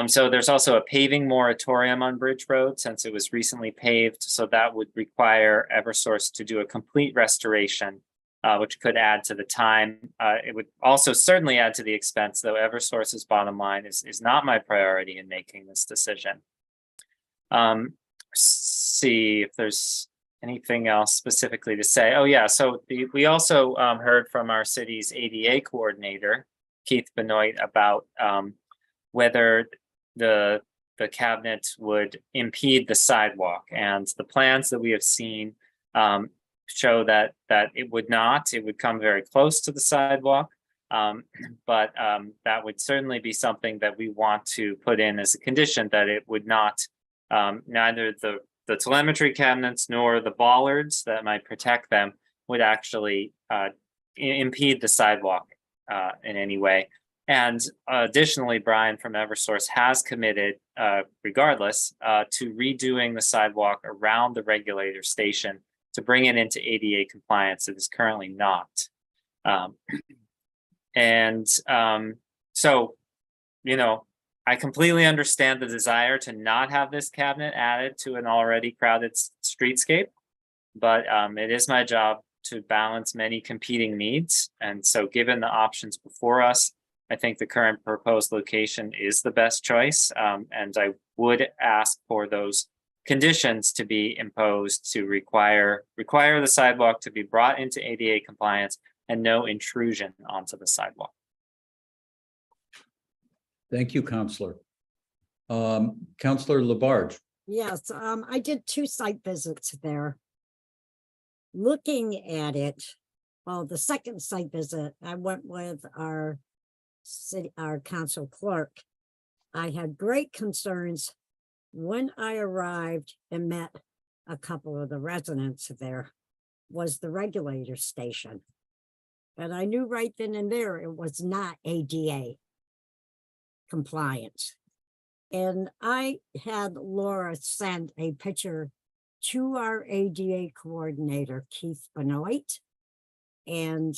So there's also a paving moratorium on Bridge Road since it was recently paved. So that would require Eversource to do a complete restoration, which could add to the time. It would also certainly add to the expense, though Eversource's bottom line is not my priority in making this decision. See if there's anything else specifically to say. Oh yeah, so we also heard from our city's ADA coordinator, Keith Benoit, about whether the cabinet would impede the sidewalk, and the plans that we have seen show that it would not. It would come very close to the sidewalk, but that would certainly be something that we want to put in as a condition, that it would not, neither the telemetry cabinets nor the bollards that might protect them would actually impede the sidewalk in any way. And additionally, Brian from Eversource has committed, regardless, to redoing the sidewalk around the regulator station to bring it into ADA compliance. It is currently not. So, I completely understand the desire to not have this cabinet added to an already crowded streetscape, but it is my job to balance many competing needs. And so given the options before us, I think the current proposed location is the best choice, and I would ask for those conditions to be imposed to require the sidewalk to be brought into ADA compliance and no intrusion onto the sidewalk. Thank you, Councilor. Councilor Labarge. Yes, I did 2 site visits there. Looking at it, well, the second site visit, I went with our council clerk. I had great concerns when I arrived and met a couple of the residents there, was the regulator station. And I knew right then and there it was not ADA compliance. And I had Laura send a picture to our ADA coordinator, Keith Benoit, and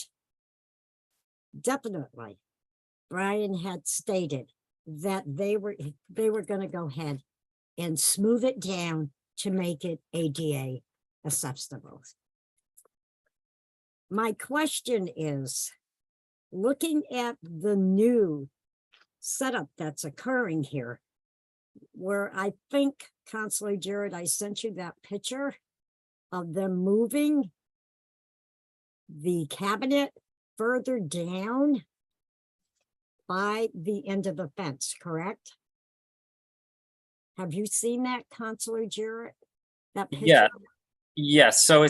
definitely Brian had stated that they were going to go ahead and smooth it down to make it ADA acceptable. My question is, looking at the new setup that's occurring here, where I think, Counselor Jarrett, I sent you that picture of them moving the cabinet further down by the end of the fence, correct? Have you seen that, Counselor Jarrett? That picture? Yeah. Yes, so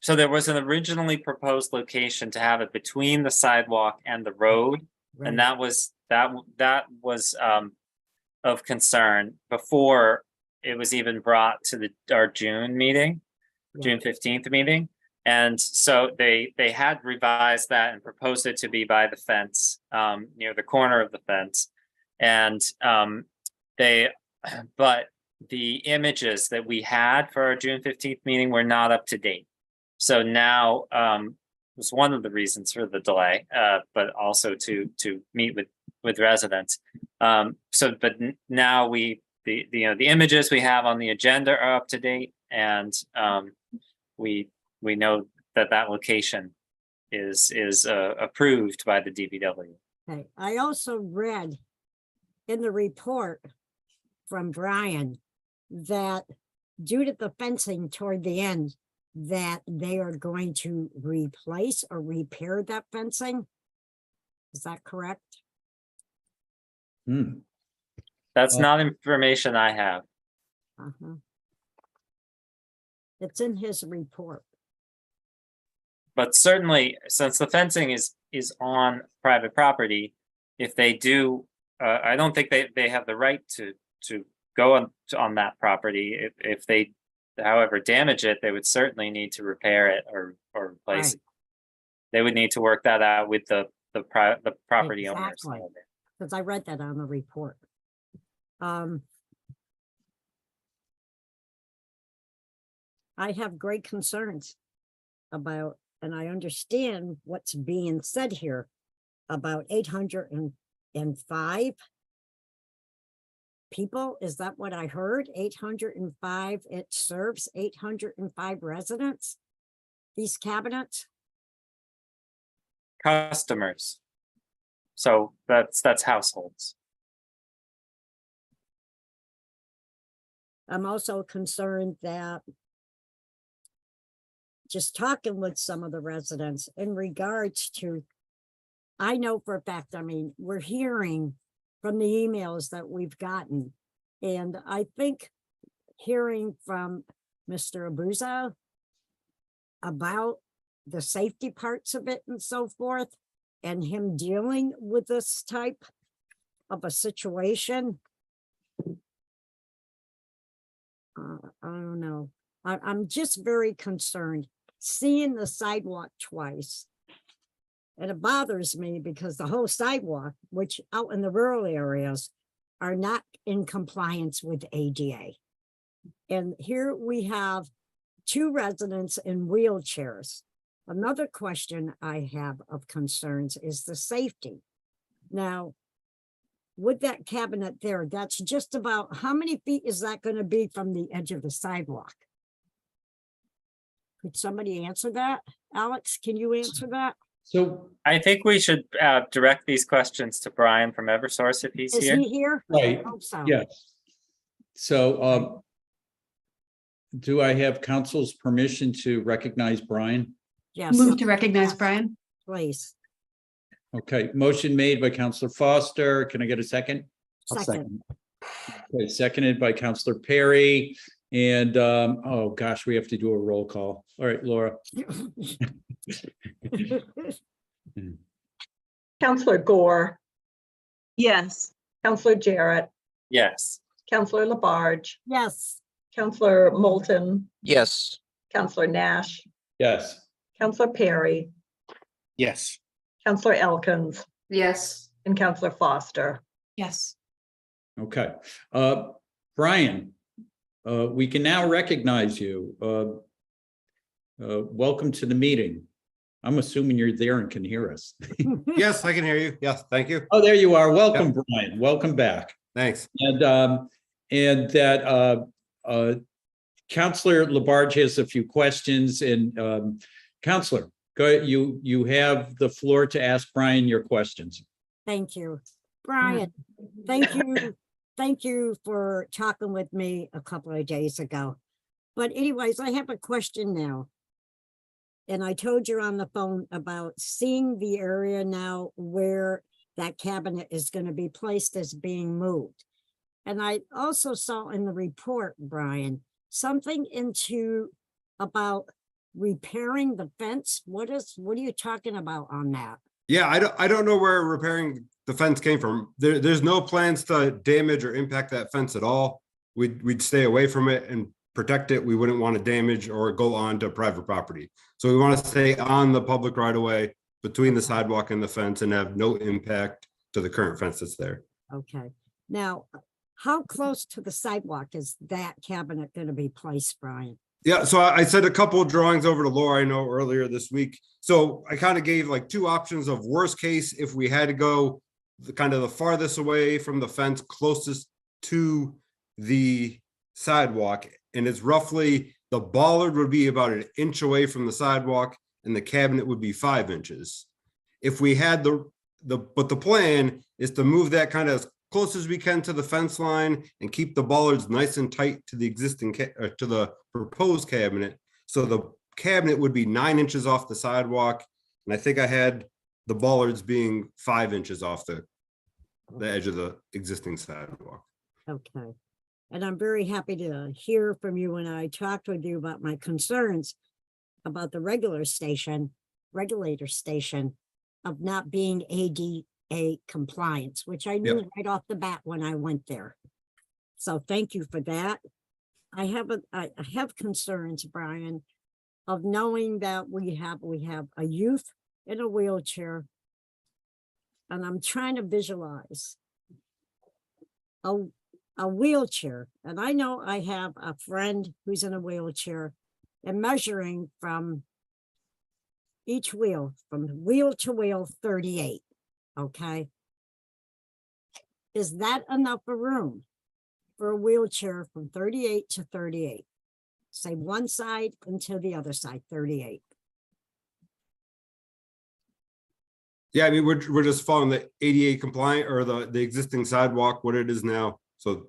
so there was an originally proposed location to have it between the sidewalk and the road. Right. And that was of concern before it was even brought to our June meeting, June 15th meeting. And so they had revised that and proposed it to be by the fence, near the corner of the fence. And but the images that we had for our June 15th meeting were not up to date. So now was one of the reasons for the delay, but also to meet with residents. But now the images we have on the agenda are up to date, and we know that location is approved by the DPW. Okay. I also read in the report from Brian that due to the fencing toward the end, that they are going to replace or repair that fencing. Is that correct? That's not information I have. It's in his report. But certainly, since the fencing is on private property, if they do, I don't think they have the right to go on that property. If they, however, damage it, they would certainly need to repair it or replace it. They would need to work that out with the property owners. Because I read that on the report. I have great concerns about, and I understand what's being said here about 805 people. Is that what I heard? 805, it serves 805 residents, these cabinets? Customers. So that's households. I'm also concerned that just talking with some of the residents in regards to, I know for a fact, I mean, we're hearing from the emails that we've gotten. And I think hearing from Mr. Abuza about the safety parts of it and so forth, and him dealing with this type of a situation. I don't know. I'm just very concerned seeing the sidewalk twice. And it bothers me because the whole sidewalk, which out in the rural areas are not in compliance with ADA. And here we have 2 residents in wheelchairs. Another question I have of concerns is the safety. Now, with that cabinet there, that's just about, how many feet is that going to be from the edge of the sidewalk? Could somebody answer that? Alex, can you answer that? So I think we should direct these questions to Brian from Eversource if he's here. Is he here? Right. I hope so. yes. So do I have council's permission to recognize Brian? Yes. Move to recognize Brian. Please. Okay, motion made by Councilor Foster. Can I get a second? Second. Okay, seconded by Councilor Perry. And oh gosh, we have to do a roll call. All right, Laura. Counselor Gore, Yes. Counselor Jarrett, Yes. Counselor Labarge, Yes. Counselor Moulton, Yes. Counselor Nash, Yes. Counselor Perry, Yes. Counselor Elkins, Yes. and Counselor Foster. Yes. Okay. Brian, we can now recognize you. Welcome to the meeting. I'm assuming you're there and can hear us. Yes, I can hear you. Yes, thank you. Oh, there you are. Welcome, Brian. Welcome back. Thanks. And that Counselor Labarge has a few questions, and Counselor, go. You have the floor to ask Brian your questions. Thank you. Brian, thank you thank you for talking with me a couple of days ago. But anyways, I have a question now. And I told you on the phone about seeing the area now where that cabinet is going to be placed as being moved. And I also saw in the report, Brian, something about repairing the fence. What are you talking about on that? Yeah, I don't know where repairing the fence came from. There's no plans to damage or impact that fence at all. We'd stay away from it and protect it. We wouldn't want to damage or go on to private property. So we want to stay on the public right of way between the sidewalk and the fence and have no impact to the current fence that's there. Okay. Now, how close to the sidewalk is that cabinet going to be placed, Brian? Yeah, so I sent a couple of drawings over to Laura, I know, earlier this week. So I kind of gave like two options of worst case if we had to go the kind of the farthest away from the fence closest to the sidewalk. And it's roughly, the bollard would be about an inch away from the sidewalk and the cabinet would be 5 inches. If we had but the plan is to move that kind of as close as we can to the fence line and keep the bollards nice and tight to the existing, to the proposed cabinet. So the cabinet would be 9 inches off the sidewalk. And I think I had the bollards being 5 inches off the edge of the existing sidewalk. Okay. And I'm very happy to hear from you when I talked with you about my concerns about the regulator station of not being ADA compliance, which I knew right off the bat when I went there. So thank you for that. I have concerns, Brian, of knowing that we have a youth in a wheelchair, and I'm trying to visualize a wheelchair. And I know I have a friend who's in a wheelchair, and measuring from each wheel, from wheel to wheel, 38. Okay. Is that enough room for a wheelchair from 38 to 38? Say one side until the other side, 38. Yeah, I mean, we're just following the ADA compliant or the existing sidewalk, what it is now. So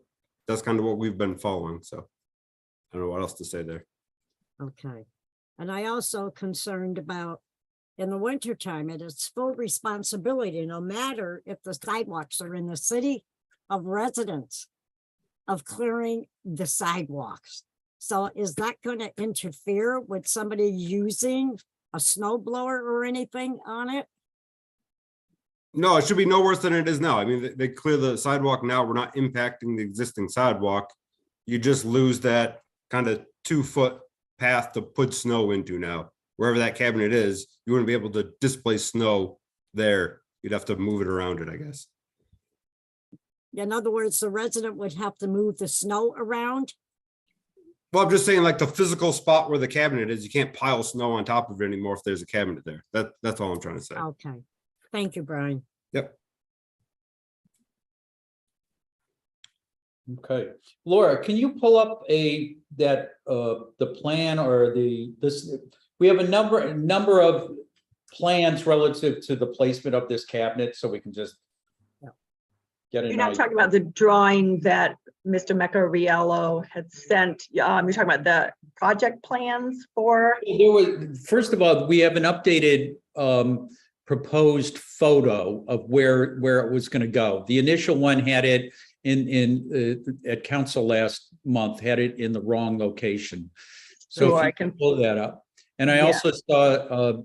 that's kind of what we've been following. So I don't know what else to say there. Okay. And I also concerned about in the wintertime, it is full responsibility, no matter if the sidewalks are in the city of residents, of clearing the sidewalks. So is that going to interfere with somebody using a snow blower or anything on it? No, it should be no worse than it is now. I mean, they clear the sidewalk now. We're not impacting the existing sidewalk. You just lose that kind of 2-foot path to put snow into now. Wherever that cabinet is, you wouldn't be able to displace snow there. You'd have to move it around it, I guess. In other words, the resident would have to move the snow around? Well, I'm just saying, like the physical spot where the cabinet is, you can't pile snow on top of it anymore if there's a cabinet there. That's all I'm trying to say. Okay. Thank you, Brian. Yep. Okay, Laura, can you pull up the plan or this? We have a number of plans relative to the placement of this cabinet, so we can just get You're not talking about the drawing that Mr. Mecca-Riello had sent. You're talking about the project plans for? First of all, we have an updated proposed photo of where it was going to go. The initial one had it at council last month, had it in the wrong location. So if you can pull that up. And I also saw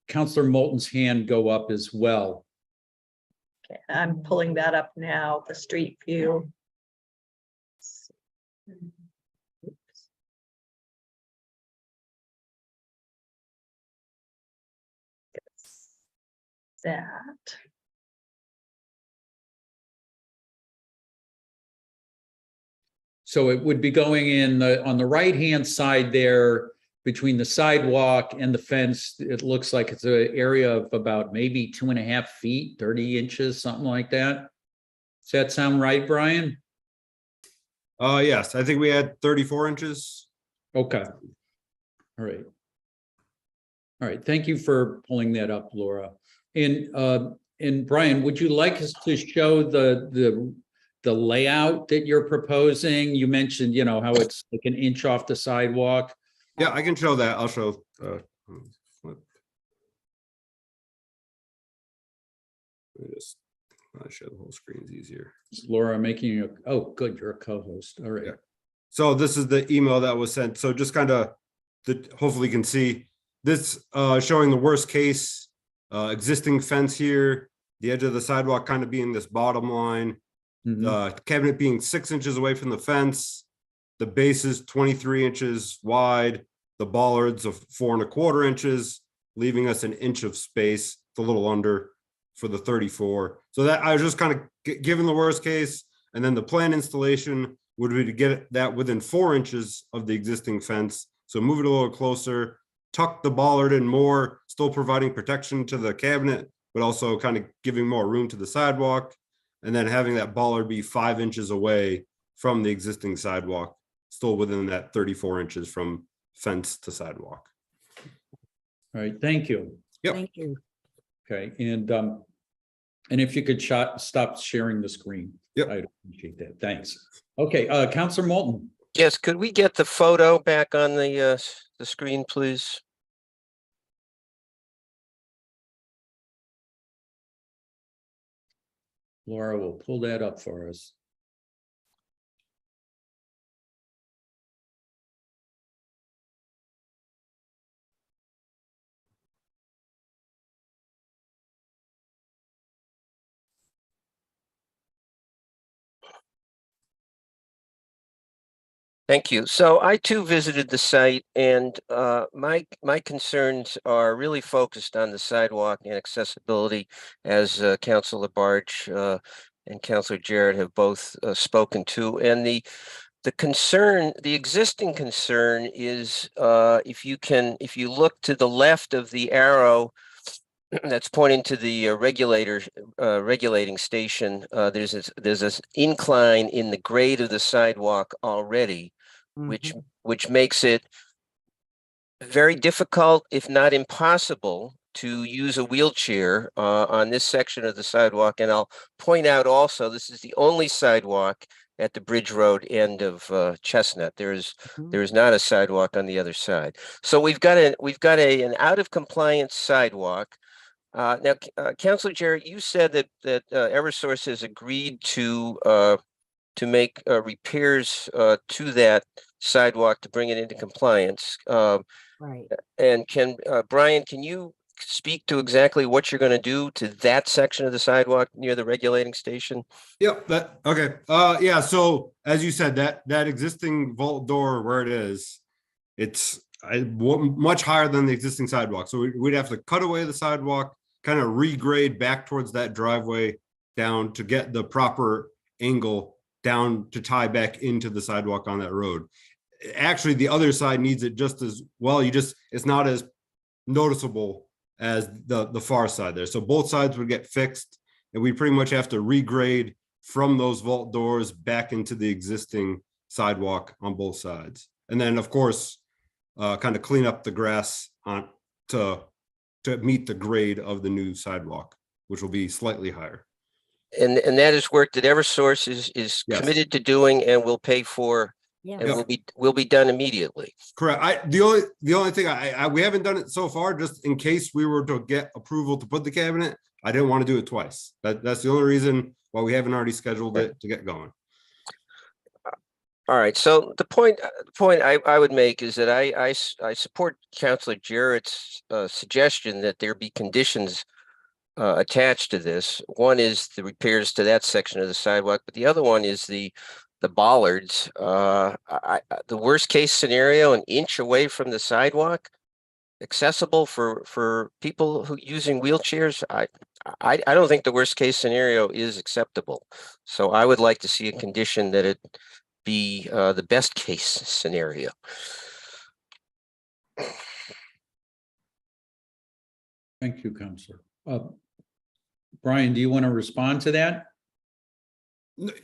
Councilor Moulton's hand go up as well. Okay, I'm pulling that up now, the street view. That. So it would be going in on the right-hand side there between the sidewalk and the fence. It looks like it's an area of about maybe 2.5 feet, 30 inches, something like that. Does that sound right, Brian? Yes, I think we had 34 inches. Okay. All right. All right. Thank you for pulling that up, Laura. And Brian, would you like us to show the the layout that you're proposing? You mentioned, you know, how it's like an inch off the sidewalk. Yeah, I can show that. I'll show. Flip. Let me just I'll show the whole screen is easier. Is Laura making you, oh, good, you're a co-host. All right. Yeah. So this is the email that was sent. So just kind of, hopefully you can see this showing the worst case existing fence here, the edge of the sidewalk kind of being this bottom line, the cabinet being 6 inches away from the fence, the base is 23 inches wide, the bollards of 4 1/4 inches, leaving us an inch of space. It's a little under for the 34. So that I was just kind of given the worst case, and then the plan installation would be to get that within 4 inches of the existing fence. So move it a little closer, tuck the bollard in more, still providing protection to the cabinet, but also kind of giving more room to the sidewalk. And then having that bollard be 5 inches away from the existing sidewalk, still within that 34 inches from fence to sidewalk. All right, thank you. Yep. Thank you. Okay, and if you could stop sharing the screen. Yep. I'd appreciate that. Thanks. Okay, Counselor Moulton. Yes, could we get the photo back on the screen, please? Laura will pull that up for us. Thank you. So I too visited the site, and my concerns are really focused on the sidewalk and accessibility, as Councilor Labarge and Councilor Jarrett have both spoken to. And the existing concern is if you look to the left of the arrow that's pointing to the regulating station, there's this incline in the grade of the sidewalk already, which makes it very difficult, if not impossible, to use a wheelchair on this section of the sidewalk. And I'll point out also, this is the only sidewalk at the Bridge Road end of Chestnut. There is not a sidewalk on the other side. So we've got an out of compliance sidewalk. Now, Councilor Jarrett, you said that Eversource has agreed to make repairs to that sidewalk to bring it into compliance. Right. And Brian, can you speak to exactly what you're going to do to that section of the sidewalk near the regulating station? Yep. Okay. Yeah. So as you said, that existing vault door where it is, it's much higher than the existing sidewalk. So we'd have to cut away the sidewalk, kind of regrade back towards that driveway down to get the proper angle down to tie back into the sidewalk on that road. Actually, the other side needs it just as well. It's not as noticeable as the far side there. So both sides would get fixed, and we pretty much have to regrade from those vault doors back into the existing sidewalk on both sides. And then, of course, kind of clean up the grass to meet the grade of the new sidewalk, which will be slightly higher. And that is work that Eversource is Yes. committed to doing and will pay for, Yeah. and will be done immediately. Correct. The only thing we haven't done it so far, just in case we were to get approval to put the cabinet. I didn't want to do it twice. That's the only reason why we haven't already scheduled it to get going. All right. So the point I would make is that I support Councilor Jarrett's suggestion that there be conditions attached to this. One is the repairs to that section of the sidewalk, but the other one is the bollards. The worst case scenario, an inch away from the sidewalk, accessible for people who using wheelchairs. I don't think the worst case scenario is acceptable. So I would like to see a condition that it be the best case scenario. Thank you, Counselor. Brian, do you want to respond to that?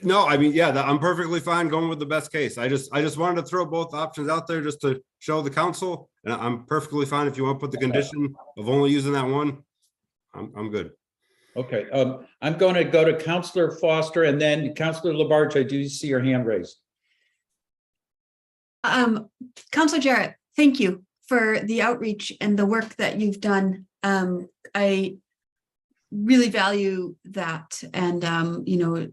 No, I mean, yeah, I'm perfectly fine going with the best case. I just wanted to throw both options out there just to show the council, and I'm perfectly fine if you want to put the condition of only using that one. I'm good. Okay, I'm going to go to Counselor Foster and then Counselor Labarge. I do see your hand raised. Counselor Jarrett, thank you for the outreach and the work that you've done. I really value that, and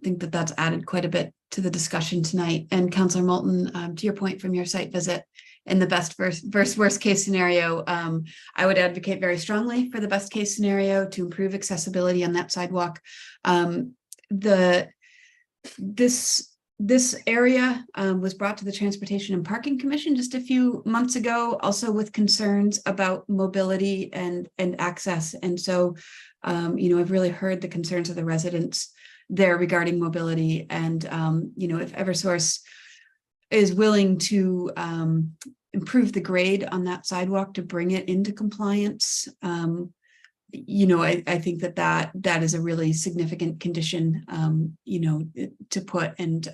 think that that's added quite a bit to the discussion tonight. And Counselor Moulton, to your point from your site visit, in the best versus worst case scenario, I would advocate very strongly for the best case scenario to improve accessibility on that sidewalk. This area was brought to the Transportation and Parking Commission just a few months ago, also with concerns about mobility and access. And so, I've really heard the concerns of the residents there regarding mobility. And, if Eversource is willing to improve the grade on that sidewalk to bring it into compliance, I think that is a really significant condition, to put. And,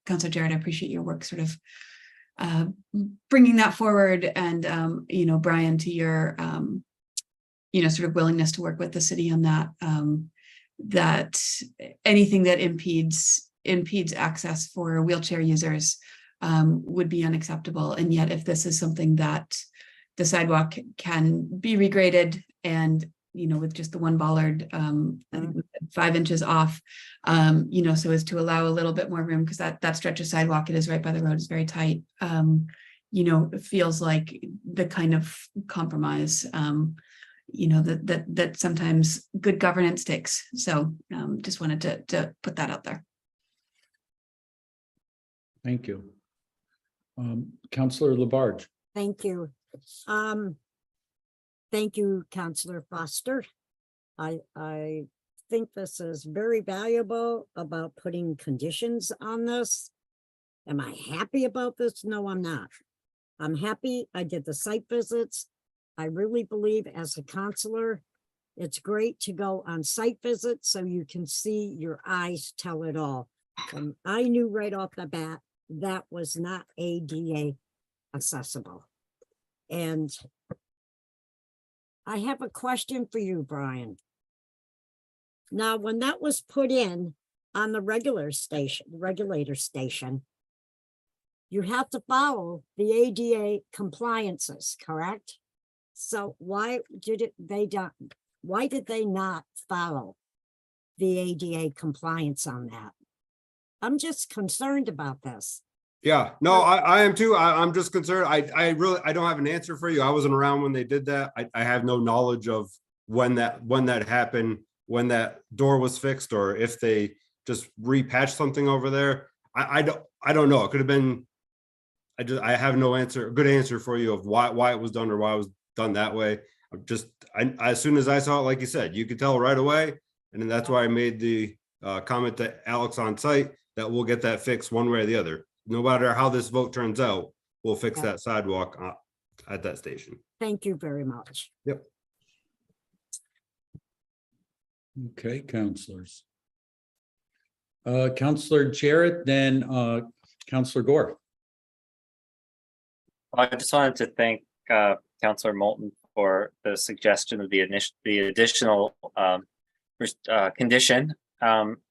Councilor Jarrett, I appreciate your work sort of bringing that forward. And, Brian, to your, sort of willingness to work with the city on that, that anything that impedes access for wheelchair users would be unacceptable. And yet, if this is something that the sidewalk can be regraded and, with just the one bollard, I think 5 inches off, so as to allow a little bit more room, because that stretch of sidewalk, it is right by the road, is very tight. It feels like the kind of compromise, that sometimes good governance takes. So just wanted to put that out there. Thank you. Counselor Labarge. Thank you. Thank you, Counselor Foster. I think this is very valuable about putting conditions on this. Am I happy about this? No, I'm not. I'm happy. I did the site visits. I really believe as a counselor, it's great to go on site visits so you can see, your eyes tell it all. And I knew right off the bat that was not ADA accessible. And I have a question for you, Brian. Now, when that was put in on the regulator station, you have to follow the ADA compliances, correct? So why did they not follow the ADA compliance on that? I'm just concerned about this. Yeah, no, I am too. I'm just concerned. I don't have an answer for you. I wasn't around when they did that. I have no knowledge of when that happened, when that door was fixed, or if they just repatched something over there. I don't know. It could have been. I have no good answer for you of why it was done or why it was done that way. As soon as I saw it, like you said, you could tell right away, and then that's why I made the comment to Alex on site that we'll get that fixed one way or the other. No matter how this vote turns out, we'll fix that sidewalk at that station. Thank you very much. Yep. Okay, counselors. Counselor Jarrett, then Counselor Gore. I just wanted to thank Counselor Moulton for the suggestion of the additional condition.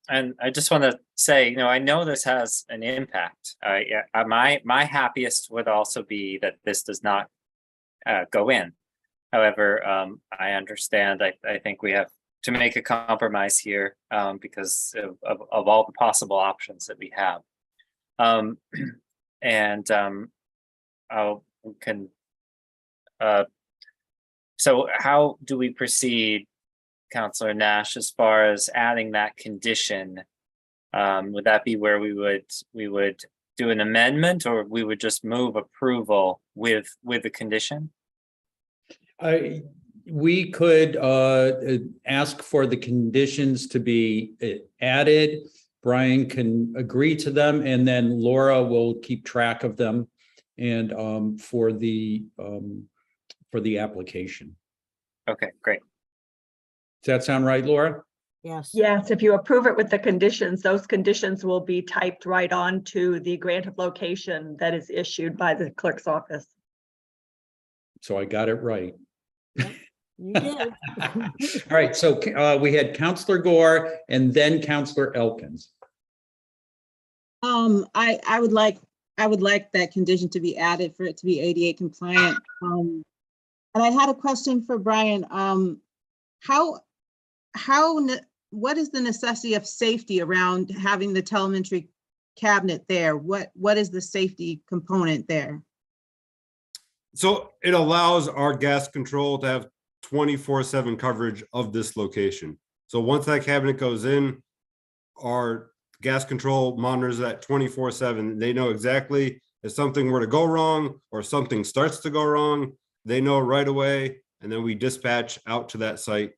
And I just want to say, I know this has an impact. My happiest would also be that this does not go in. However, I understand. I think we have to make a compromise here because of all the possible options that we have. So how do we proceed, Councillor Nash, as far as adding that condition? Would that be where we would do an amendment, or we would just move approval with the condition? We could ask for the conditions to be added. Brian can agree to them, and then Laura will keep track of them and for the application. Okay, great. Does that sound right, Laura? Yes. Yes, if you approve it with the conditions, those conditions will be typed right onto the grant of location that is issued by the clerk's office. So I got it right. You did. All right, so we had Counselor Gore and then Counselor Elkins. I would like that condition to be added for it to be ADA compliant. And I had a question for Brian. What is the necessity of safety around having the telemetry cabinet there? What is the safety component there? So it allows our gas control to have 24/7 coverage of this location. So once that cabinet goes in, our gas control monitors that 24/7. They know exactly if something were to go wrong or something starts to go wrong, they know right away. And then we dispatch out to that site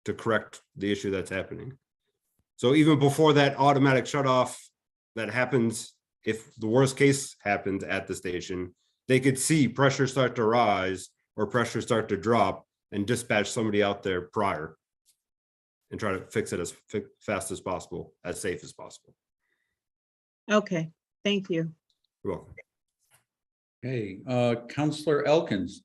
to correct the issue that's happening. So even before that automatic shutoff that happens, if the worst case happens at the station, they could see pressure start to rise or pressure start to drop and dispatch somebody out there prior and try to fix it as fast as possible, as safe as possible. Okay, thank you. You're welcome. Okay, Counselor Elkins.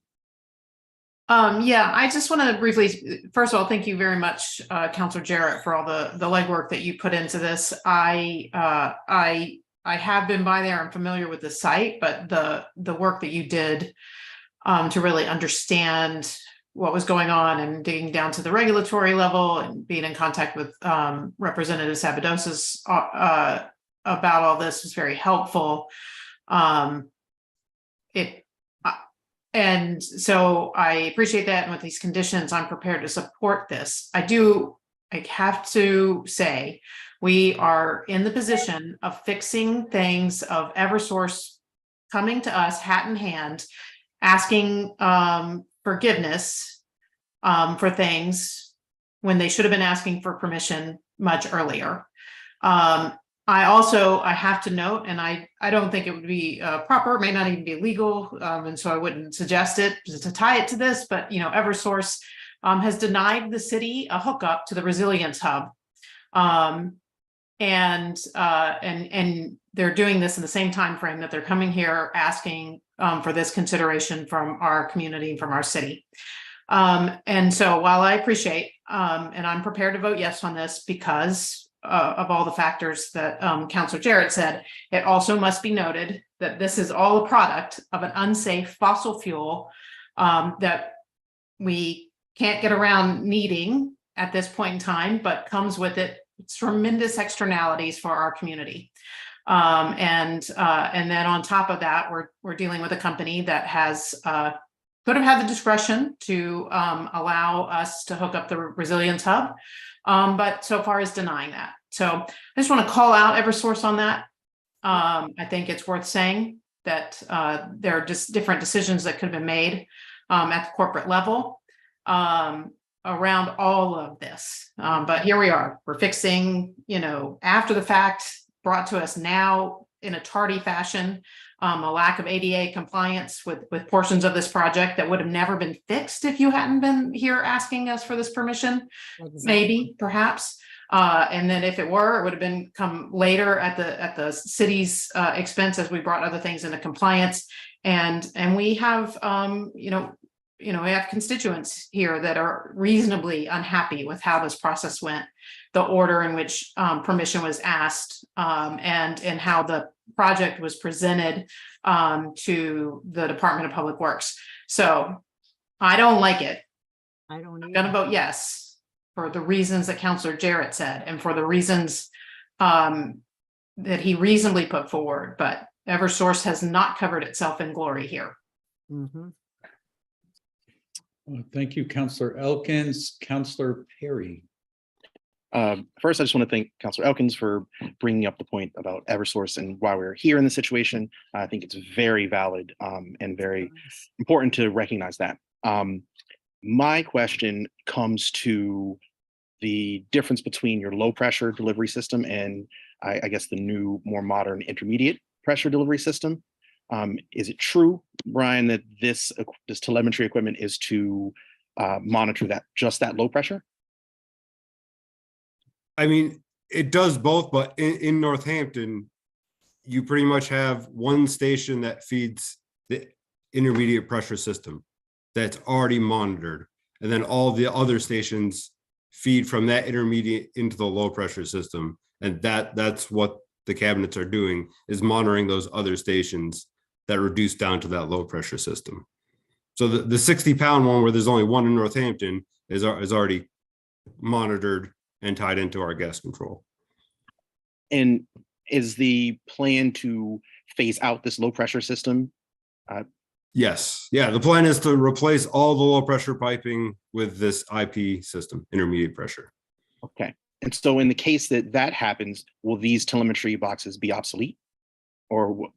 Yeah, I just want to briefly, first of all, thank you very much, Counselor Jarrett, for all the legwork that you put into this. I have been by there. I'm familiar with the site, but the work that you did to really understand what was going on and digging down to the regulatory level and being in contact with Representative Sabadosis about all this was very helpful. And so I appreciate that. And with these conditions, I'm prepared to support this. I have to say, we are in the position of fixing things, of Eversource coming to us hat in hand, asking forgiveness for things when they should have been asking for permission much earlier. I have to note, and I don't think it would be proper, it may not even be legal, and so I wouldn't suggest it to tie it to this, but Eversource has denied the city a hookup to the resilience hub. And they're doing this in the same time frame that they're coming here asking for this consideration from our community, from our city. And so while I appreciate and I'm prepared to vote yes on this because of all the factors that Councilor Jarrett said, it also must be noted that this is all a product of an unsafe fossil fuel that we can't get around needing at this point in time, but comes with it tremendous externalities for our community. And then on top of that, we're dealing with a company that has could have had the discretion to allow us to hook up the resilience hub, but so far is denying that. So I just want to call out Eversource on that. I think it's worth saying that there are just different decisions that could have been made at the corporate level around all of this. But here we are, we're fixing, after the fact, brought to us now in a tardy fashion, a lack of ADA compliance with portions of this project that would have never been fixed if you hadn't been here asking us for this permission, maybe, perhaps. And then if it were, it would have been come later at the city's expense as we brought other things into compliance. And we have, we have constituents here that are reasonably unhappy with how this process went, the order in which permission was asked, and how the project was presented to the Department of Public Works. So I don't like it. I don't either. I'm gonna vote yes for the reasons that Councilor Jarrett said and for the reasons that he reasonably put forward, but Eversource has not covered itself in glory here. Mm-hmm. Well, thank you, Counselor Elkins. Counselor Perry. First, I just want to thank Counselor Elkins for bringing up the point about Eversource and why we're here in this situation. I think it's very valid and very important to recognize that. My question comes to the difference between your low pressure delivery system and I guess the new, more modern intermediate pressure delivery system. Is it true, Brian, that this telemetry equipment is to monitor just that low pressure? I mean, it does both, but in Northampton, you pretty much have one station that feeds the intermediate pressure system that's already monitored. And then all the other stations feed from that intermediate into the low pressure system. And that's what the cabinets are doing, is monitoring those other stations that reduce down to that low pressure system. So the 60-pound one, where there's only one in Northampton, is already monitored and tied into our gas control. And is the plan to phase out this low pressure system? Yes. Yeah. The plan is to replace all the low pressure piping with this IP system, intermediate pressure. Okay. And so in the case that that happens, will these telemetry boxes be obsolete? Or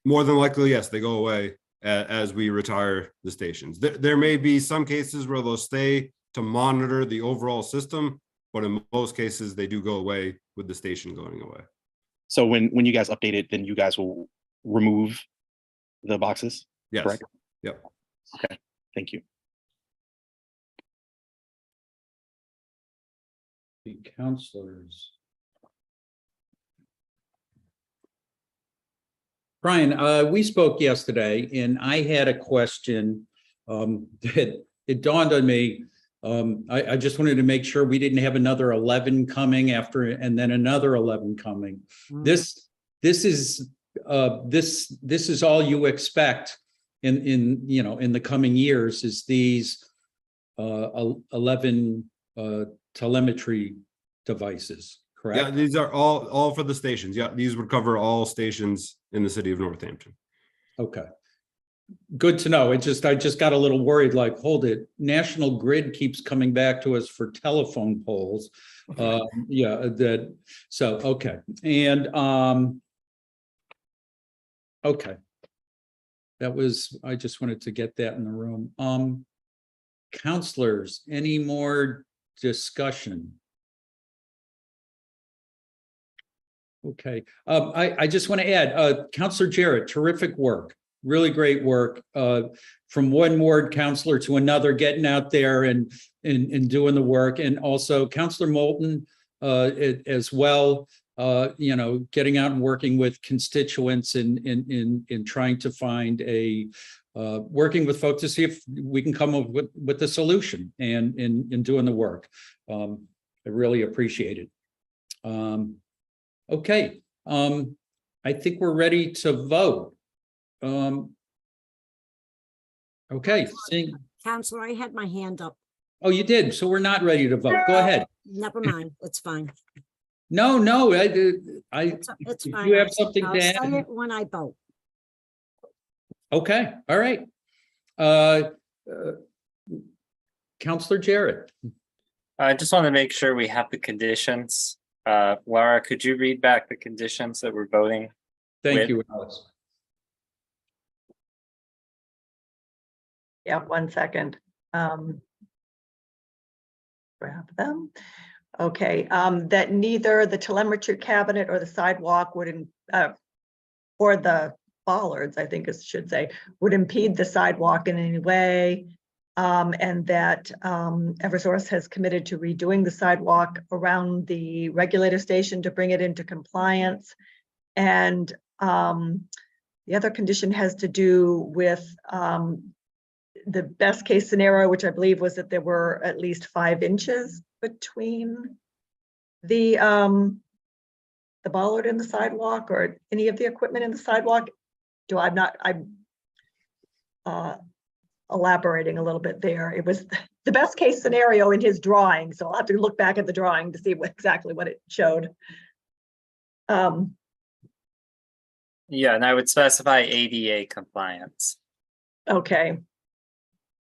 more than likely, yes, they go away as we retire the stations. There may be some cases where they'll stay to monitor the overall system, but in most cases they do go away with the station going away. So when you guys update it, then you guys will remove the boxes? Yes. Correct? Yep. Okay. Thank you. The counselors. Brian, we spoke yesterday and I had a question that it dawned on me. I just wanted to make sure we didn't have another 11 coming after and then another 11 coming. This is all you expect in the coming years, is these 11 telemetry devices, correct? Yeah, these are all for the stations. Yeah, these would cover all stations in the city of Northampton. Okay. Good to know. I just got a little worried, like, hold it, National Grid keeps coming back to us for telephone poles. Okay. And okay. I just wanted to get that in the room. Counselors, any more discussion? Okay. I just want to add, Counselor Jarrett, terrific work. Really great work, from one ward counselor to another, getting out there and doing the work. And also Counselor Moulton as well, getting out and working with constituents in trying to find working with folks to see if we can come up with a solution and in doing the work. I really appreciate it. Okay, I think we're ready to vote. Okay, Counselor, I had my hand up. Oh, you did. So we're not ready to vote. Go ahead. Never mind. It's fine. No, It's if fine. you have something I'll to say add. it when I vote. Okay, all right. Counselor Jarrett. I just want to make sure we have the conditions. Laura, could you read back the conditions that we're voting? Thank you, Alex. Yeah, 1 second. Grab them. Okay, that neither the telemetry cabinet or the sidewalk would, or the bollards, I think it should say, would impede the sidewalk in any way. And that Eversource has committed to redoing the sidewalk around the regulator station to bring it into compliance. And the other condition has to do with the best case scenario, which I believe was that there were at least 5 inches between the bollard and the sidewalk, or any of the equipment in the sidewalk. I'm elaborating a little bit there. It was the best case scenario in his drawing, so I'll have to look back at the drawing to see exactly what it showed. Yeah, and I would specify ADA compliance. Okay.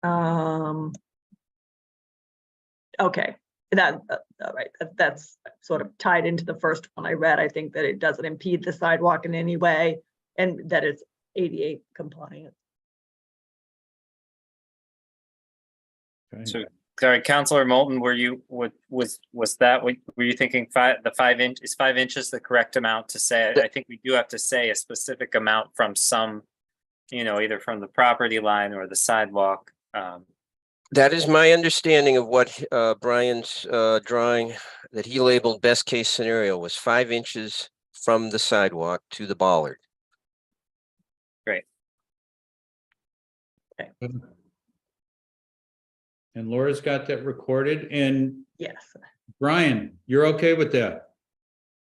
Okay, all right, that's sort of tied into the first one I read. I think that it doesn't impede the sidewalk in any way and that it's ADA compliant. Okay. So, sorry, Councilor Moulton, was were you thinking the 5 inch, is 5 inches the correct amount to say? I think we do have to say a specific amount from some, either from the property line or the sidewalk. That is my understanding of what Brian's drawing that he labeled best case scenario was 5 inches from the sidewalk to the bollard. Great. Okay. And Laura's got that recorded. And Yes. Brian, you're okay with that?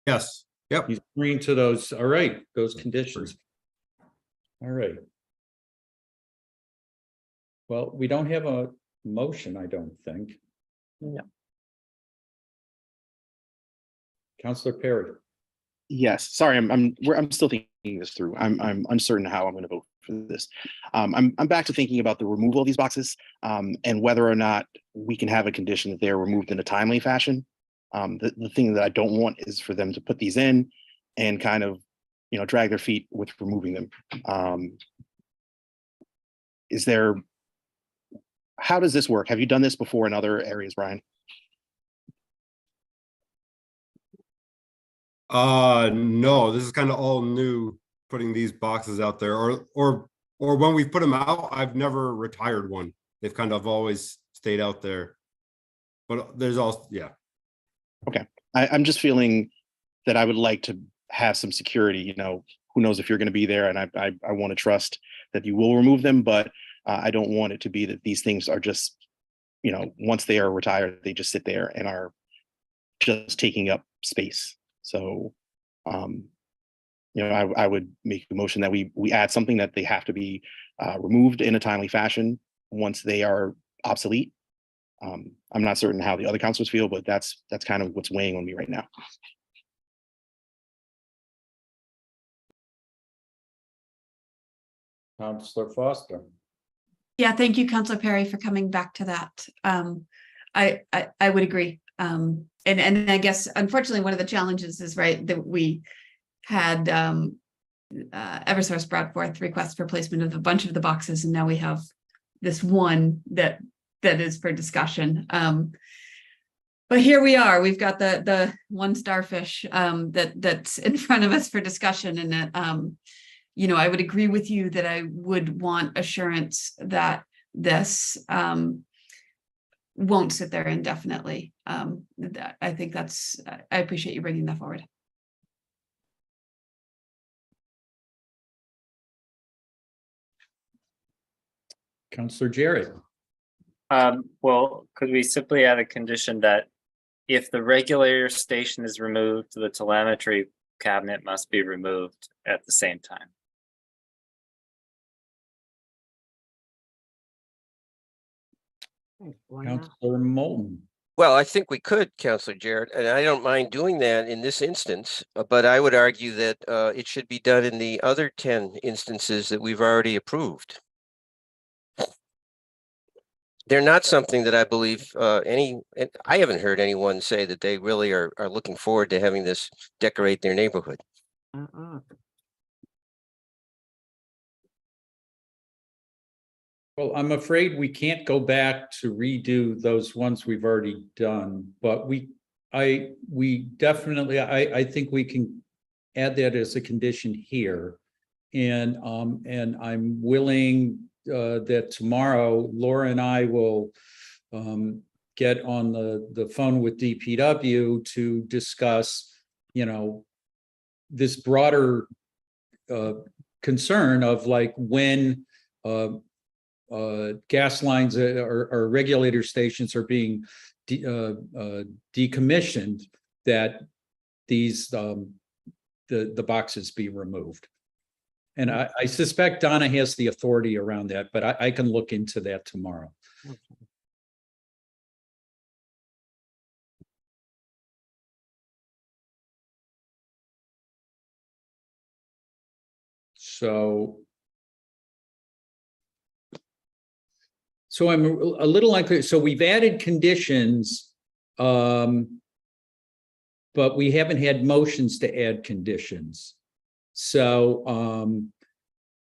Yes, yep. He's agreeing to those, all right, those conditions. All right. Well, we don't have a motion, I don't think. No. Counselor Perry. Yes, sorry, I'm still thinking this through. I'm uncertain how I'm going to vote for this. I'm back to thinking about the removal of these boxes, and whether or not we can have a condition that they are removed in a timely fashion. The thing that I don't want is for them to put these in and kind of, drag their feet with removing them. How does this work? Have you done this before in other areas, Brian? No, this is kind of all new, putting these boxes out there, or when we put them out, I've never retired one. They've kind of always stayed out there. But there's also, yeah. Okay, I'm just feeling that I would like to have some security, who knows if you're going to be there, and I want to trust that you will remove them, but I don't want it to be that these things are just, once they are retired, they just sit there and are just taking up space. So, I would make a motion that we add something that they have to be removed in a timely fashion once they are obsolete. I'm not certain how the other councilors feel, but that's kind of what's weighing on me right now. Counselor Foster. Yeah, thank you, Councilor Perry, for coming back to that. I would agree. And I guess unfortunately one of the challenges is that we had Eversource brought forth requests for placement of a bunch of the boxes, and now we have this one that is for discussion. But here we are. We've got the one starfish that's in front of us for discussion, and that I would agree with you that I would want assurance that this won't sit there indefinitely. I think I appreciate you bringing that forward. Counselor Jarrett. Well, could we simply add a condition that if the regulator station is removed, the telemetry cabinet must be removed at the same time? Counselor Moulton. Well, I think we could, Counselor Jarrett, and I don't mind doing that in this instance, but I would argue that it should be done in the other 10 instances that we've already approved. They're not something that I believe and I haven't heard anyone say that they really are looking forward to having this decorate their neighborhood. Well, I'm afraid we can't go back to redo those ones we've already done, but we definitely, I think we can add that as a condition here. And I'm willing that tomorrow Laura and I will get on the phone with DPW to discuss, this broader concern of when gas lines or regulator stations are being decommissioned, that these the boxes be removed. And I suspect Donna has the authority around that, but I can look into that tomorrow. Okay. So I'm a little unclear. So we've added conditions, but we haven't had motions to add conditions. So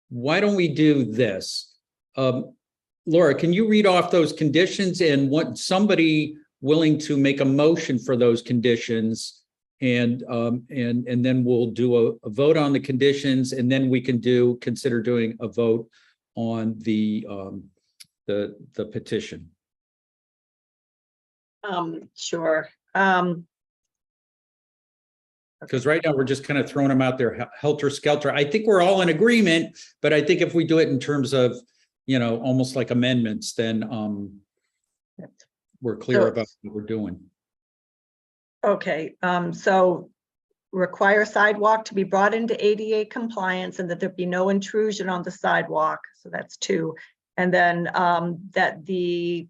why don't we do this? Laura, can you read off those conditions and want somebody willing to make a motion for those conditions? And then we'll do a vote on the conditions, and then we can consider doing a vote on the petition. Sure. Because right now we're just kind of throwing them out there helter skelter. I think we're all in agreement, but I think if we do it in terms of, almost like amendments, then we're clear So- about what we're doing. Okay, so require sidewalk to be brought into ADA compliance and that there be no intrusion on the sidewalk. So that's 2. And then that the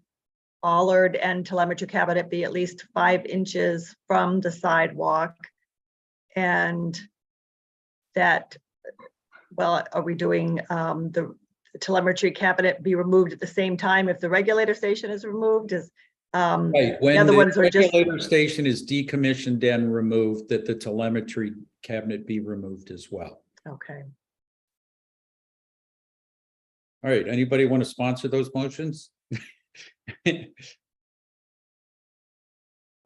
bollard and telemetry cabinet be at least 5 inches from the sidewalk. And that, well, are we doing the telemetry cabinet be removed at the same time if the regulator station is removed? Is Right, the when other the ones are just, regulator station is decommissioned and removed, that the telemetry cabinet be removed as well. okay. All right, anybody want to sponsor those motions?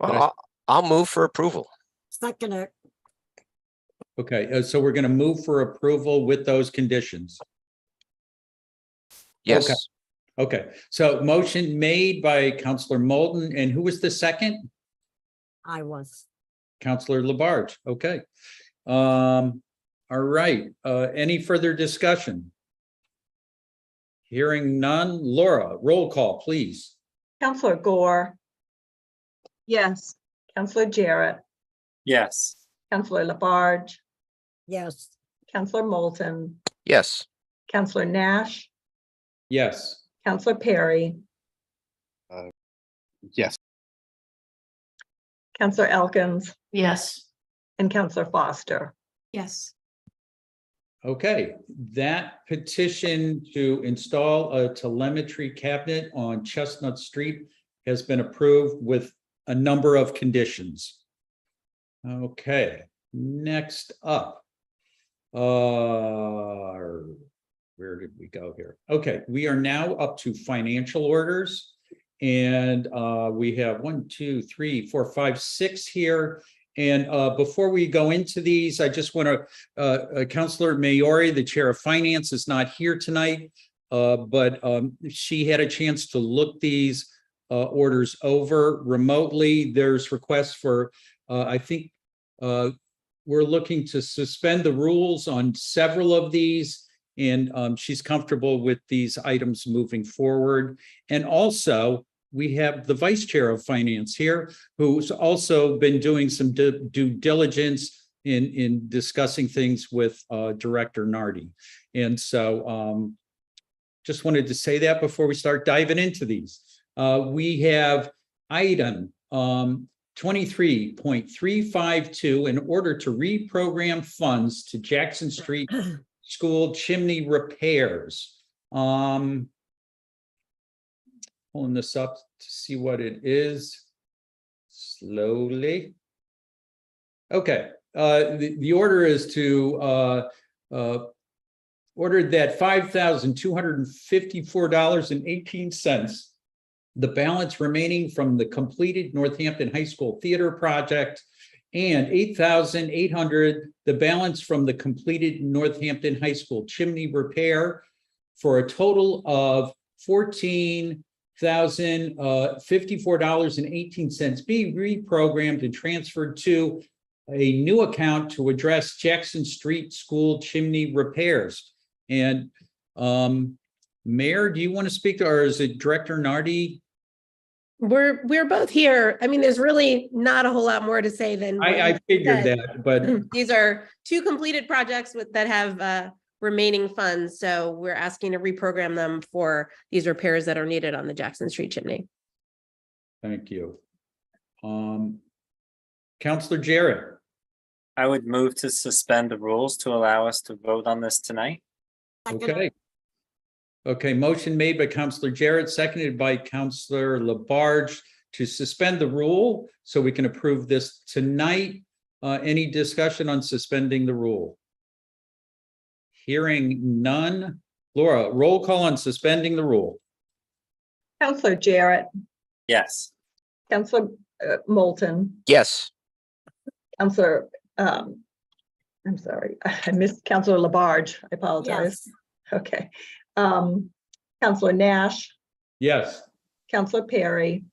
Well, I'll move for approval. Second it. Okay, so we're going to move for approval with those conditions. Yes. Okay, so motion made by Counselor Moulton, and who was the second? I was. Counselor Labarge. Okay. All right, any further discussion? Hearing none. Laura, roll call, please. Counselor Gore, Yes. Counselor Jarrett, Yes. Counselor Labarge, Yes. Counselor Moulton, Yes. Counselor Nash, Yes. Counselor Perry, Yes. Counselor Elkins, Yes. and Counselor Foster. Yes. Okay, that petition to install a telemetry cabinet on Chestnut Street has been approved with a number of conditions. Okay, next up. Where did we go here? Okay, we are now up to financial orders. And we have 1, 2, 3, 4, 5, 6 here. And before we go into these, I just want to, Councilor Maori, the Chair of Finance, is not here tonight, but she had a chance to look these orders over remotely. There's requests for, I think, we're looking to suspend the rules on several of these, and she's comfortable with these items moving forward. And also, we have the Vice Chair of Finance here, who's also been doing some due diligence in discussing things with Director Nardi. And so just wanted to say that before we start diving into these. We have item 23.352 in order to reprogram funds to Jackson Street School chimney repairs. Pulling this up to see what it is slowly. Okay, the order is to order that $5,254.18, the balance remaining from the completed Northampton High School Theater project, and $8,800, the balance from the completed Northampton High School chimney repair, for a total of $14,054.18 be reprogrammed and transferred to a new account to address Jackson Street School chimney repairs. And Mayor, do you want to speak to, or is it Director Nardi? We're both here. I mean, there's really not a whole lot more to say than what I you figured said. that, but These are 2 completed projects that have remaining funds. So we're asking to reprogram them for these repairs that are needed on the Jackson Street chimney. thank you. Counselor Jarrett. I would move to suspend the rules to allow us to vote on this tonight. Okay. Okay, motion made by Counselor Jarrett, seconded by Counselor Labarge to suspend the rule so we can approve this tonight. Any discussion on suspending the rule? Hearing none. Laura, roll call on suspending the rule. Counselor Jarrett, Yes. Counselor Moulton, Yes. Counselor, I'm sorry, I missed Counselor Labarge. I apologize. Yes. Okay. Counselor Nash, Yes. Counselor Perry,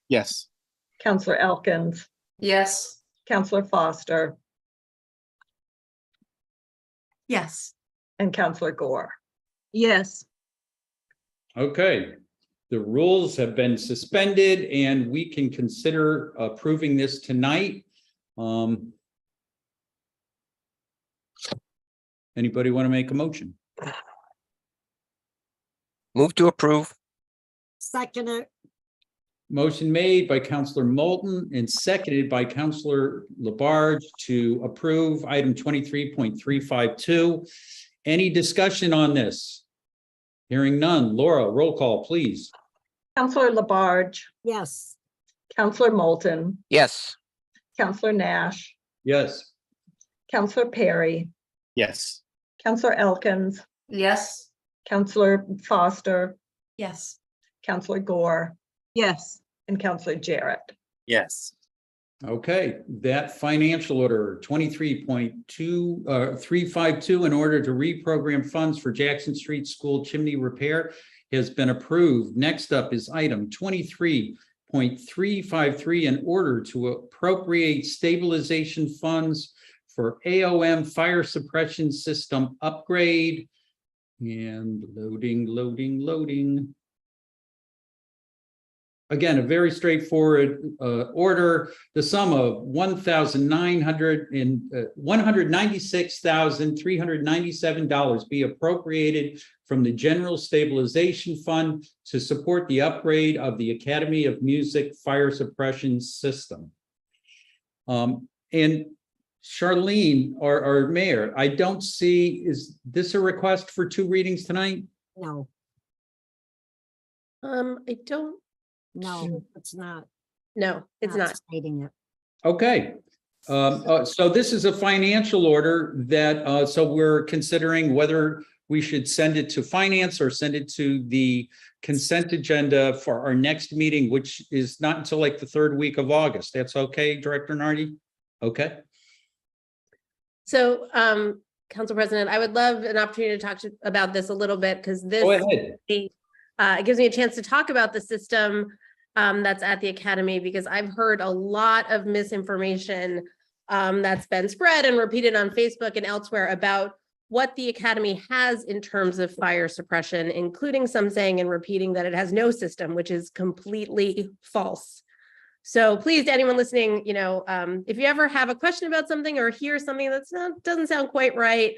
Yes. Counselor Elkins, Yes. Counselor Foster, Yes. and Counselor Gore. Yes. Okay. The rules have been suspended and we can consider approving this tonight. Anybody want to make a motion? Move to approve. Second it. Motion made by Counselor Moulton and seconded by Counselor Labarge to approve item 23.352. Any discussion on this? Hearing none. Laura, roll call, please. Counselor Labarge, Yes. Counselor Moulton, Yes. Counselor Nash, Yes. Counselor Perry, Yes. Counselor Elkins, Yes. Counselor Foster, Yes. Counselor Gore, Yes. and Counselor Jarrett. Yes. Okay, that financial order 23.352 in order to reprogram funds for Jackson Street School chimney repair has been approved. Next up is item 23.353 in order to appropriate stabilization funds for AOM fire suppression system upgrade. And loading. Again, a very straightforward order. The sum of $196,397 be appropriated from the General Stabilization Fund to support the upgrade of the Academy of Music Fire Suppression System. And Charlene, our mayor, I don't see, is this a request for 2 readings tonight? No, I don't, no, it's not. no, it's not. Stating it. Okay. So this is a financial order that, so we're considering whether we should send it to finance or send it to the consent agenda for our next meeting, which is not until like the 3rd week of August. That's okay, Director Nardi? Okay. So, Council President, I would love an opportunity to talk about this a little bit because this Go ahead. it gives me a chance to talk about the system that's at the Academy, because I've heard a lot of misinformation that's been spread and repeated on Facebook and elsewhere about what the Academy has in terms of fire suppression, including some saying and repeating that it has no system, which is completely false. So please, to anyone listening, if you ever have a question about something or hear something that's doesn't sound quite right,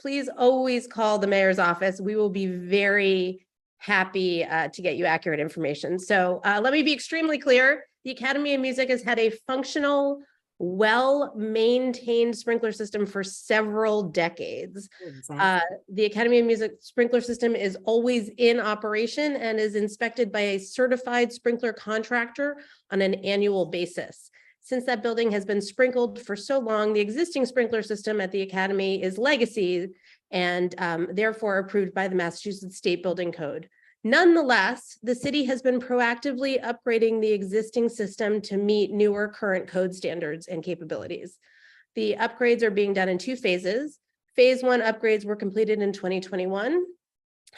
please always call the mayor's office. We will be very happy to get you accurate information. So let me be extremely clear. The Academy of Music has had a functional, well-maintained sprinkler system for several decades. Exactly. The Academy of Music sprinkler system is always in operation and is inspected by a certified sprinkler contractor on an annual basis. Since that building has been sprinkled for so long, the existing sprinkler system at the Academy is legacy and therefore approved by the Massachusetts State Building Code. Nonetheless, the city has been proactively upgrading the existing system to meet newer current code standards and capabilities. The upgrades are being done in 2 phases. Phase 1 upgrades were completed in 2021.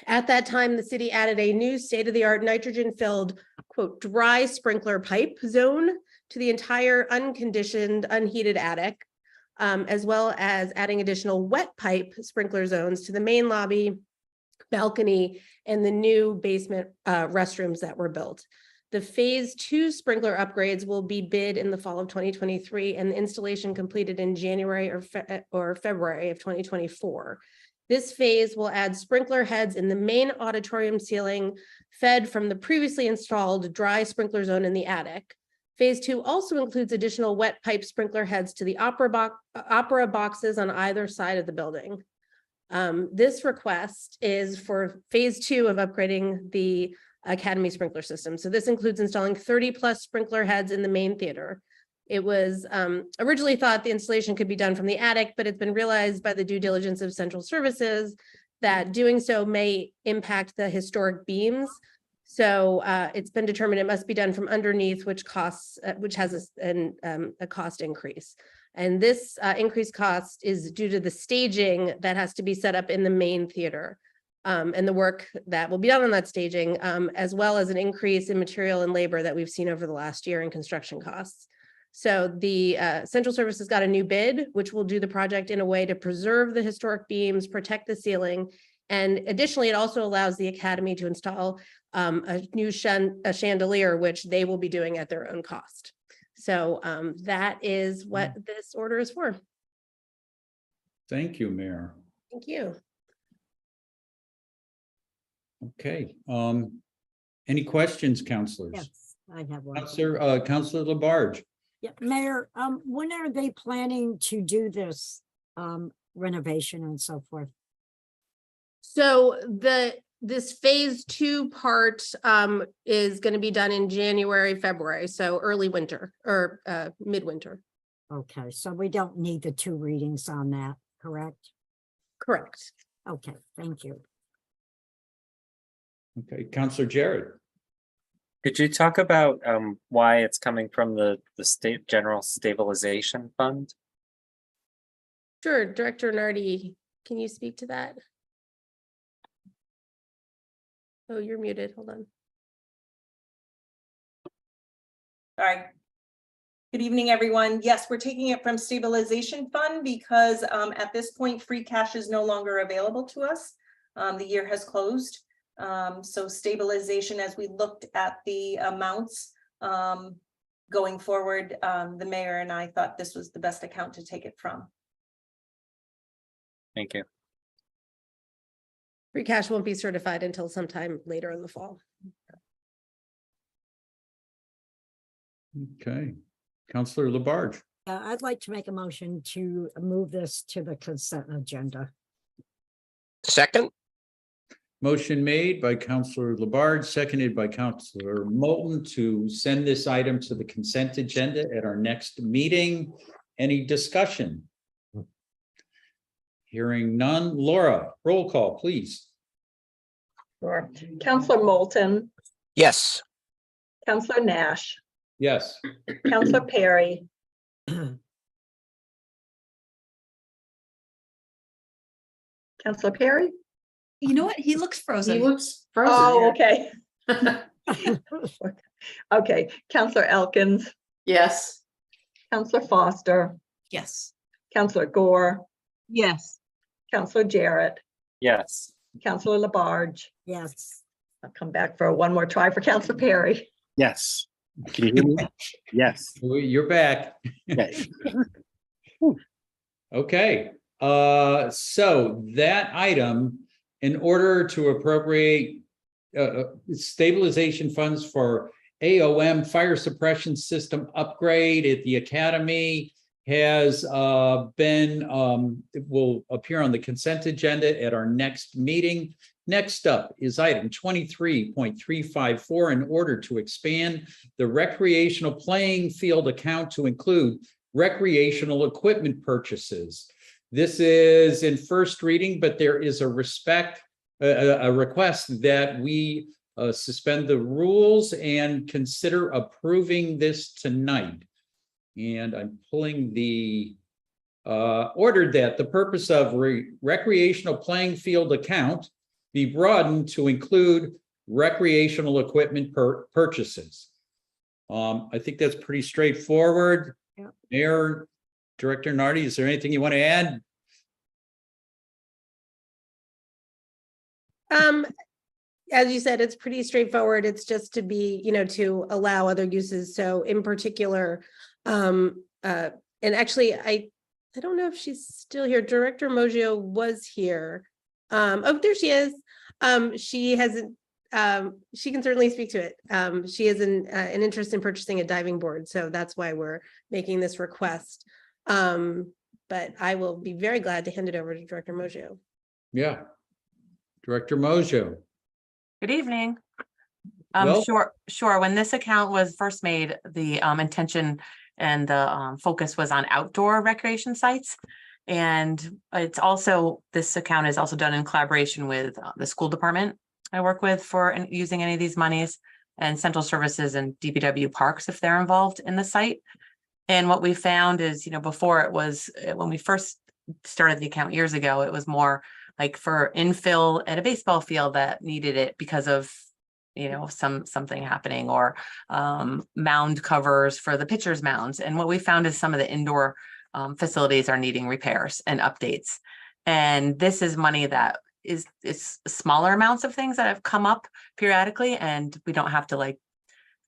At that time, the city added a new state-of-the-art nitrogen-filled, quote, dry sprinkler pipe zone to the entire unconditioned, unheated attic, as well as adding additional wet pipe sprinkler zones to the main lobby, balcony, and the new basement restrooms that were built. The phase 2 sprinkler upgrades will be bid in the fall of 2023 and the installation completed in January or February of 2024. This phase will add sprinkler heads in the main auditorium ceiling, fed from the previously installed dry sprinkler zone in the attic. Phase 2 also includes additional wet pipe sprinkler heads to the opera boxes on either side of the building. This request is for phase 2 of upgrading the Academy sprinkler system. So this includes installing 30+ sprinkler heads in the main theater. It was originally thought the installation could be done from the attic, but it's been realized by the due diligence of central services that doing so may impact the historic beams. So it's been determined it must be done from underneath, which has a cost increase. And this increased cost is due to the staging that has to be set up in the main theater and the work that will be done on that staging, as well as an increase in material and labor that we've seen over the last year in construction costs. So the central services got a new bid, which will do the project in a way to preserve the historic beams, protect the ceiling. And additionally, it also allows the Academy to install a new a chandelier, which they will be doing at their own cost. So that is what this order is for. Thank you, Mayor. Thank you. Okay, any questions, counselors? Yes, I have one. Counselor Labarge. Yeah, Mayor, when are they planning to do this renovation and so forth? So this phase 2 part is going to be done in January, February, so early winter or midwinter. Okay, so we don't need the 2 readings on that, correct? Correct. Okay, thank you. Okay, Counselor Jarrett. Could you talk about why it's coming from the state general stabilization fund? Sure, Director Nardi, can you speak to that? Oh, you're muted. Hold on. All right. Good evening, everyone. Yes, we're taking it from stabilization fund because at this point, free cash is no longer available to us. The year has closed. So stabilization, as we looked at the amounts going forward, the mayor and I thought this was the best account to take it from. Thank you. Free cash won't be certified until sometime later in the fall. Okay, Counselor Labarge. I'd like to make a motion to move this to the consent agenda. Second, Motion made by Counselor Labarge, seconded by Counselor Moulton to send this item to the consent agenda at our next meeting. Any discussion? Hearing none. Laura, roll call, please. Sure. Counselor Moulton, yes. Counselor Nash, Yes. Counselor Perry, Counselor Perry? You know what? He looks frozen. He looks frozen. Oh, here. okay. Okay, Counselor Elkins, Yes. Counselor Foster, Yes. Counselor Gore, Yes. Counselor Jarrett, Yes. Counselor Labarge. Yes. I'll come back for one more try for Counselor Perry. Yes. Can you hear me? Yes. You're back. Okay. Okay, so that item, in order to appropriate stabilization funds for AOM fire suppression system upgrade at the academy, has been, it will appear on the consent agenda at our next meeting. Next up is item 23.354, in order to expand the recreational playing field account to include recreational equipment purchases. This is in first reading, but there is a request that we suspend the rules and consider approving this tonight. And I'm pulling the order that the purpose of recreational playing field account be broadened to include recreational equipment purchases. I think that's pretty straightforward. Yeah. Mayor, Director Nardi, is there anything you want to add? As you said, it's pretty straightforward. It's just to be, to allow other uses. So in particular, and actually, I don't know if she's still here. Director Moggio was here. Oh, there she is. She hasn't. She can certainly speak to it. She has an interest in purchasing a diving board, so that's why we're making this request. But I will be very glad to hand it over to Director Moggio. Yeah. Director Moggio. Good evening. Well- Sure. When this account was first made, the intention and the focus was on outdoor recreation sites. And it's also, this account is also done in collaboration with the school department I work with for using any of these monies, and central services and DPW parks if they're involved in the site. And what we found is, before it was, when we first started the account years ago, it was more like for infill at a baseball field that needed it because of, something happening, or mound covers for the pitcher's mounds. And what we found is some of the indoor facilities are needing repairs and updates. And this is money that it's smaller amounts of things that have come up periodically, and we don't have to like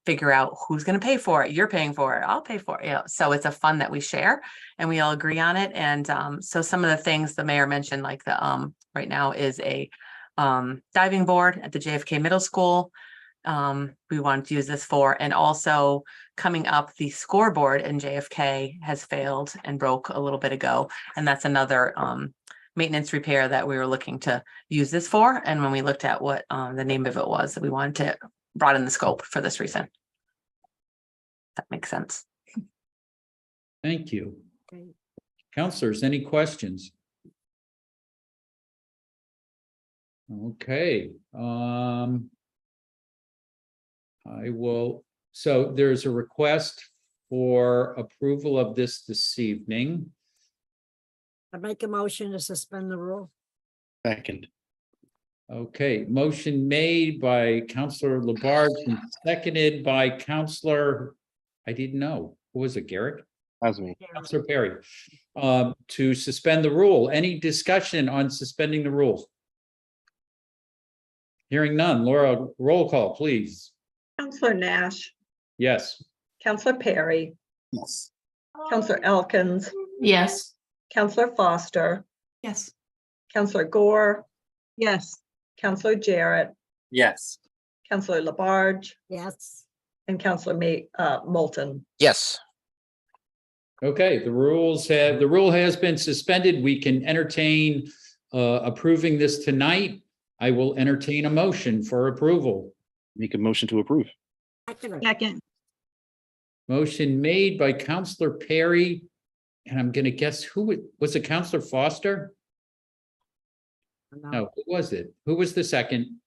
figure out who's going to pay for it. You're paying for it. I'll pay for it. You know, so it's a fund that we share and we all agree on it. And so some of the things the mayor mentioned, like the right now is a diving board at the JFK Middle School. We wanted to use this for, and also coming up, the scoreboard in JFK has failed and broke a little bit ago. And that's another maintenance repair that we were looking to use this for. And when we looked at what the name of it was, we wanted to broaden the scope for this reason. That makes sense. Thank you. Counselors, any questions? Okay. I will, so there's a request for approval of this evening. I make a motion to suspend the rule. Second. Okay, motion made by Counselor Labarge and seconded by Counselor, I didn't know, who was it, Garrett? That was me. Counselor Perry, to suspend the rule. Any discussion on suspending the rules? Hearing none. Laura, roll call, please. Counselor Nash, Yes. Counselor Perry, Yes. Counselor Elkins, Yes. Counselor Foster, Yes. Counselor Gore, Yes. Counselor Jarrett, Yes. Counselor Labarge, Yes. and Counselor Moulton. Yes. Okay, the rule has been suspended. We can entertain approving this tonight. I will entertain a motion for approval. Make a motion to approve. Second. Motion made by Counselor Perry, and I'm gonna guess was it Counselor Foster? No, who was it? Who was the second?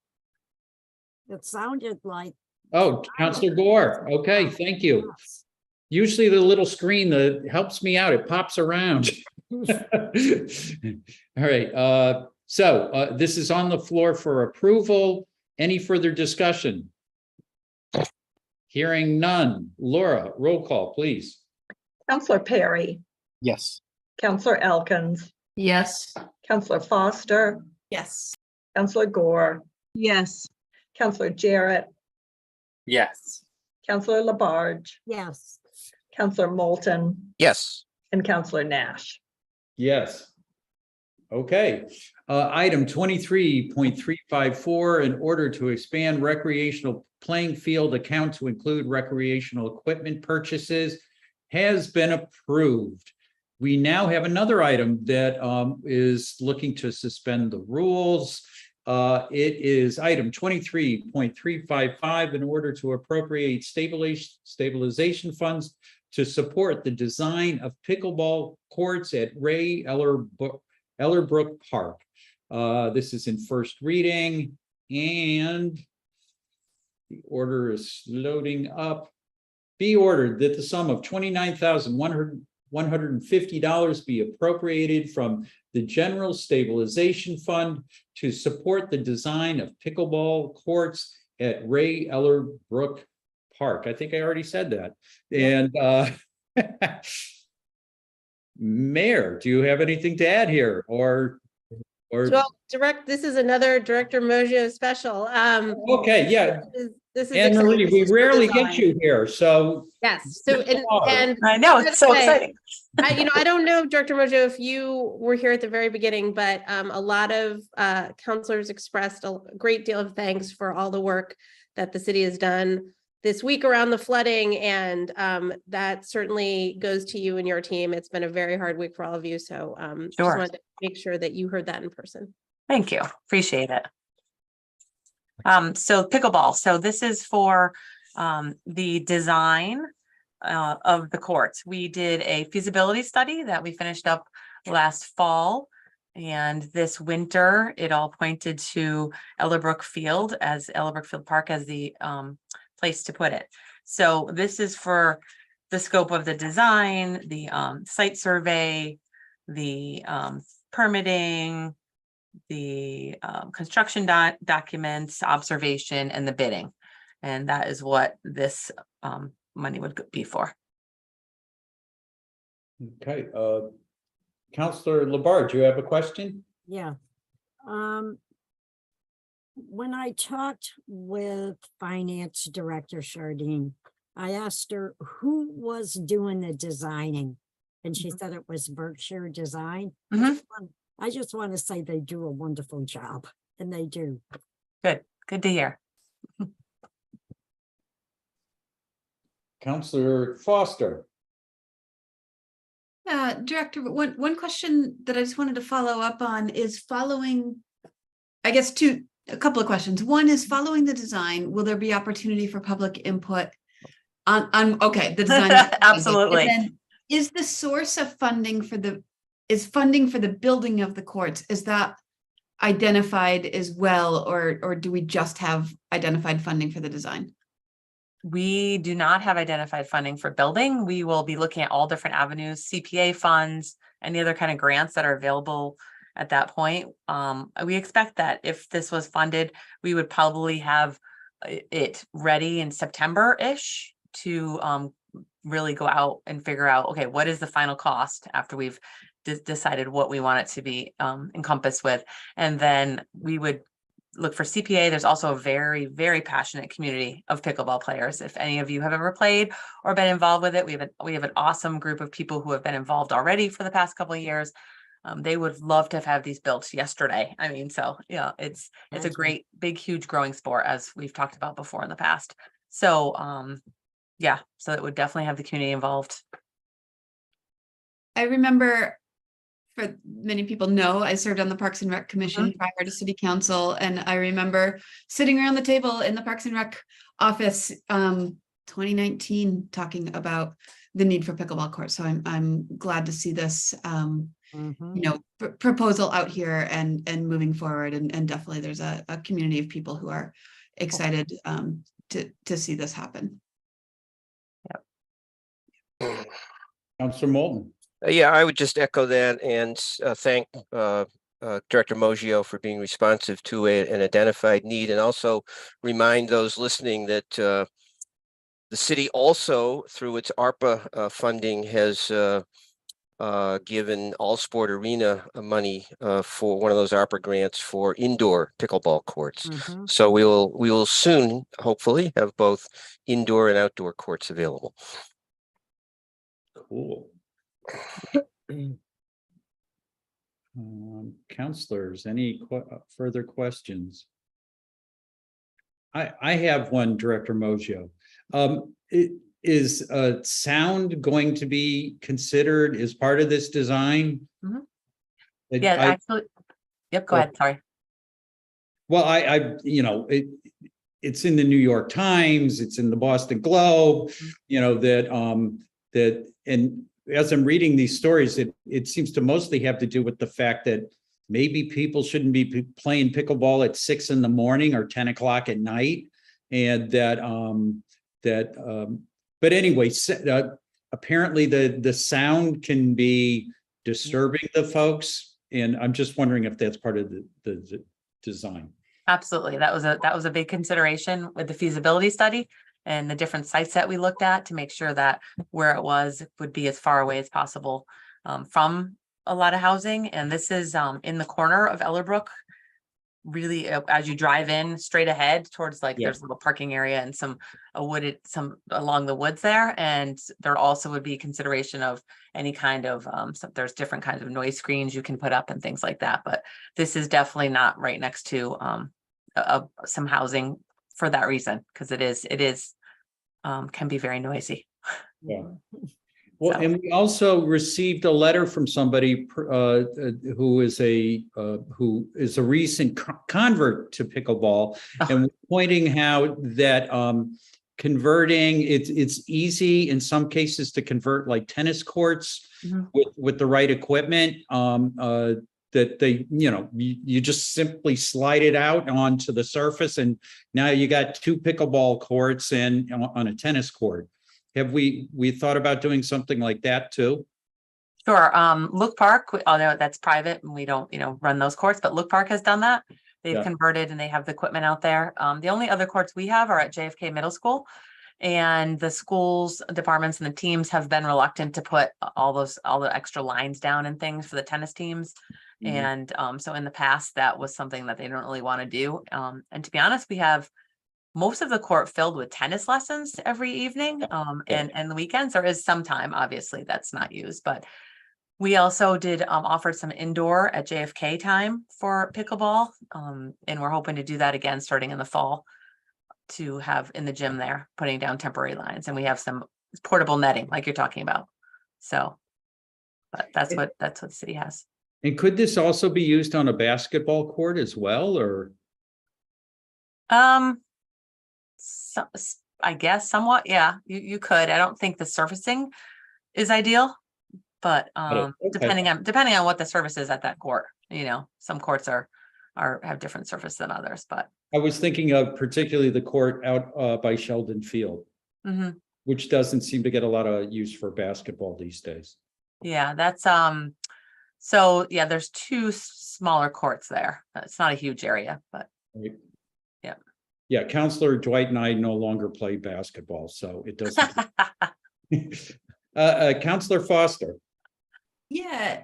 It sounded like. Oh, Counselor Gore. Okay, thank you. Usually the little screen that helps me out, it pops around. All right, so this is on the floor for approval. Any further discussion? Hearing none. Laura, roll call, please. Counselor Perry, Yes. Counselor Elkins, Yes. Counselor Foster, Yes. Counselor Gore, Yes. Counselor Jarrett, Yes. Counselor Labarge, Yes. Counselor Moulton, Yes. and Counselor Nash. Yes. Okay, item 23.354, in order to expand recreational playing field account to include recreational equipment purchases, has been approved. We now have another item that is looking to suspend the rules. It is item 23.355, in order to appropriate stabilization funds to support the design of pickleball courts at Ray Ellerbrook Park. This is in first reading, and the order is loading up. Be ordered that the sum of $29,150 be appropriated from the General Stabilization Fund to support the design of pickleball courts at Ray Ellerbrook Park. I think I already said that. And Mayor, do you have anything to add here, or? Well, this is another Director Mojo special. Okay, yeah. This is Anne Marie, exciting. we This is for rarely get design. you here, so. Yes, so, and I know, it's so exciting. I don't know, Director Mojo, if you were here at the very beginning, but a lot of counselors expressed a great deal of thanks for all the work that the city has done this week around the flooding, and that certainly goes to you and your team. It's been a very hard week for all of you, so just Sure. wanted to make sure that you heard that in person. Thank you. Appreciate it. So pickleball. So this is for the design of the courts. We did a feasibility study that we finished up last fall. And this winter, it all pointed to Ellerbrook Field Park as the place to put it. So this is for the scope of the design, the site survey, the permitting, the construction documents, observation, and the bidding. And that is what this money would be for. Okay, Counselor Labarge, you have a question? Yeah. When I talked with Finance Director Chardine, I asked her who was doing the designing. And she said it was Berkshire Design. I just want to say they do a wonderful job, and they do. Good to hear. Counselor Foster. Director, one question that I just wanted to follow up on is following, I guess a couple of questions. One is following the design, will there be opportunity for public input on okay, the design? Absolutely. And then is the source of funding for funding for the building of the courts, is that identified as well, or do we just have identified funding for the design? We do not have identified funding for building. We will be looking at all different avenues, CPA funds, any other kind of grants that are available at that point. We expect that if this was funded, we would probably have it ready in September-ish to really go out and figure out, okay, what is the final cost after we've decided what we want it to be encompassed with. And then we would look for CPA. There's also a very, very passionate community of pickleball players. If any of you have ever played or been involved with it, we have an awesome group of people who have been involved already for the past couple of years. They would love to have these built yesterday. I mean, so yeah, it's a great, big, huge growing sport, as we've talked about before in the past. So yeah, so it would definitely have the community involved. I remember, for many people know, I served on the Parks and Rec Commission prior to City Council, and I remember sitting around the table in the Parks and Rec office 2019 talking about the need for pickleball courts. So I'm glad to see this proposal out here and moving forward, and definitely there's a community of people who are excited to see this happen. Yep. Councilor Moulton. Yeah, I would just echo that and thank Director Moggio for being responsive to an identified need, and also remind those listening that the city also, through its ARPA funding, has given All Sport Arena money for one of those ARPA grants for indoor pickleball courts. So we will soon, hopefully, have both indoor and outdoor courts available. Cool. Counselors, any further questions? I have one, Director Moggio. Is sound going to be considered as part of this design? Yeah, actually, yep, go ahead, sorry. Well, it's in the New York Times, it's in the Boston Globe, and as I'm reading these stories, it seems to mostly have to do with the fact that maybe people shouldn't be playing pickleball at 6 in the morning or 10 o'clock at night. And but anyway, apparently the sound can be disturbing the folks. And I'm just wondering if that's part of the design. Absolutely. That was a big consideration with the feasibility study and the different sites that we looked at to make sure that where it would be as far away as possible from a lot of housing. And this is in the corner of Ellerbrook, really as you drive in straight ahead towards there's a little parking area and some along the woods there. And there also would be consideration of any kind of there's different kinds of noise screens you can put up and things like that. But this is definitely not right next to some housing for that reason, because it is can be very noisy. Yeah. Well, and we also received a letter from somebody who is a recent convert to pickleball, and pointing out that converting it's easy in some cases to convert like tennis courts with the right equipment. That they, you just simply slide it out onto the surface, and now you got 2 pickleball courts and on a tennis court. Have we thought about doing something like that too? Sure. Look Park, although that's private and we don't, run those courts, but Look Park has done that. They've converted and they have the equipment out there. The only other courts we have are at JFK Middle School. And the schools, departments and the teams have been reluctant to put all the extra lines down and things for the tennis teams. And so in the past, that was something that they don't really want to do. And to be honest, we have most of the court filled with tennis lessons every evening. And the weekends, there is some time, obviously, that's not used, but we also did offer some indoor at JFK time for pickleball. And we're hoping to do that again starting in the fall to have in the gym there, putting down temporary lines. And we have some portable netting like you're talking about. So, but that's what the city has. And could this also be used on a basketball court as well, or? So, I guess somewhat, yeah, you could. I don't think the surfacing is ideal, but Okay. depending on what the surface is at that court, some courts have different surface than others, but. I was thinking of particularly the court out by Sheldon Field, which doesn't seem to get a lot of use for basketball these days. Yeah, that's so yeah, there's two smaller courts there. It's not a huge area, but Right. yeah. Yeah, Counselor Dwight and I no longer play basketball, so it doesn't. Counselor Foster. Yeah,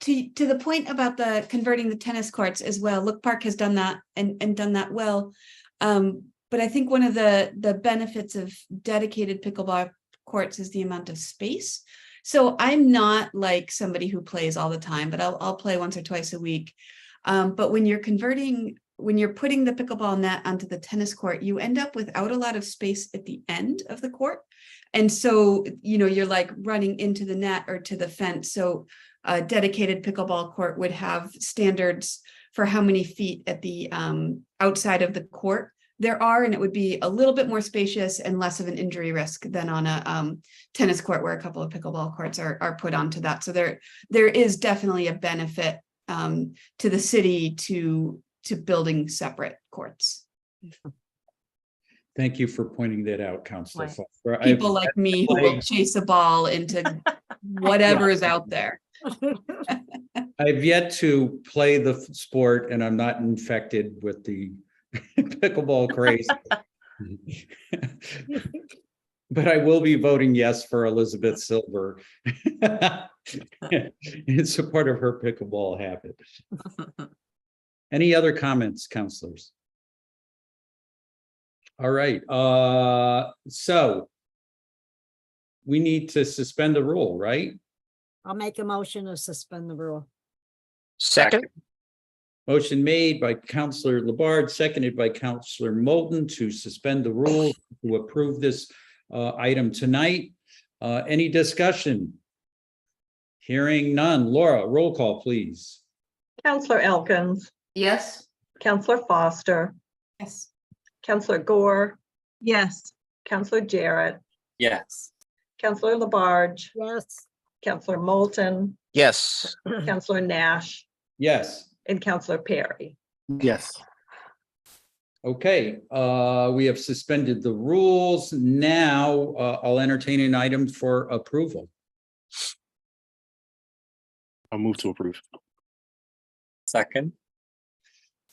to the point about the converting the tennis courts as well, Look Park has done that and done that well. But I think one of the benefits of dedicated pickleball courts is the amount of space. So I'm not like somebody who plays all the time, but I'll play once or twice a week. But when you're putting the pickleball net onto the tennis court, you end up without a lot of space at the end of the court. And so, you're like running into the net or to the fence. So a dedicated pickleball court would have standards for how many feet at the outside of the court there are, and it would be a little bit more spacious and less of an injury risk than on a tennis court where a couple of pickleball courts are put onto that. So there is definitely a benefit to the city to building separate courts. Thank you for pointing that out, Counselor Right. Foster. People like me who will chase a ball into whatever is out there. I've yet to play the sport, and I'm not infected with the pickleball craze. But I will be voting yes for Elizabeth Silver in support of her pickleball habit. Any other comments, counselors? All right, so we need to suspend the rule, right? I'll make a motion to suspend the rule. Second, Motion made by Counselor Labarge, seconded by Counselor Moulton to suspend the rules to approve this item tonight. Any discussion? Hearing none. Laura, roll call, please. Counselor Elkins, Yes. Counselor Foster, Yes. Counselor Gore, Yes. Counselor Jarrett, Yes. Counselor Labarge, Yes. Counselor Moulton, yes. Counselor Nash, Yes. and Counselor Perry. Yes. Okay, we have suspended the rules. Now I'll entertain an item for approval. I'll move to approve. Second.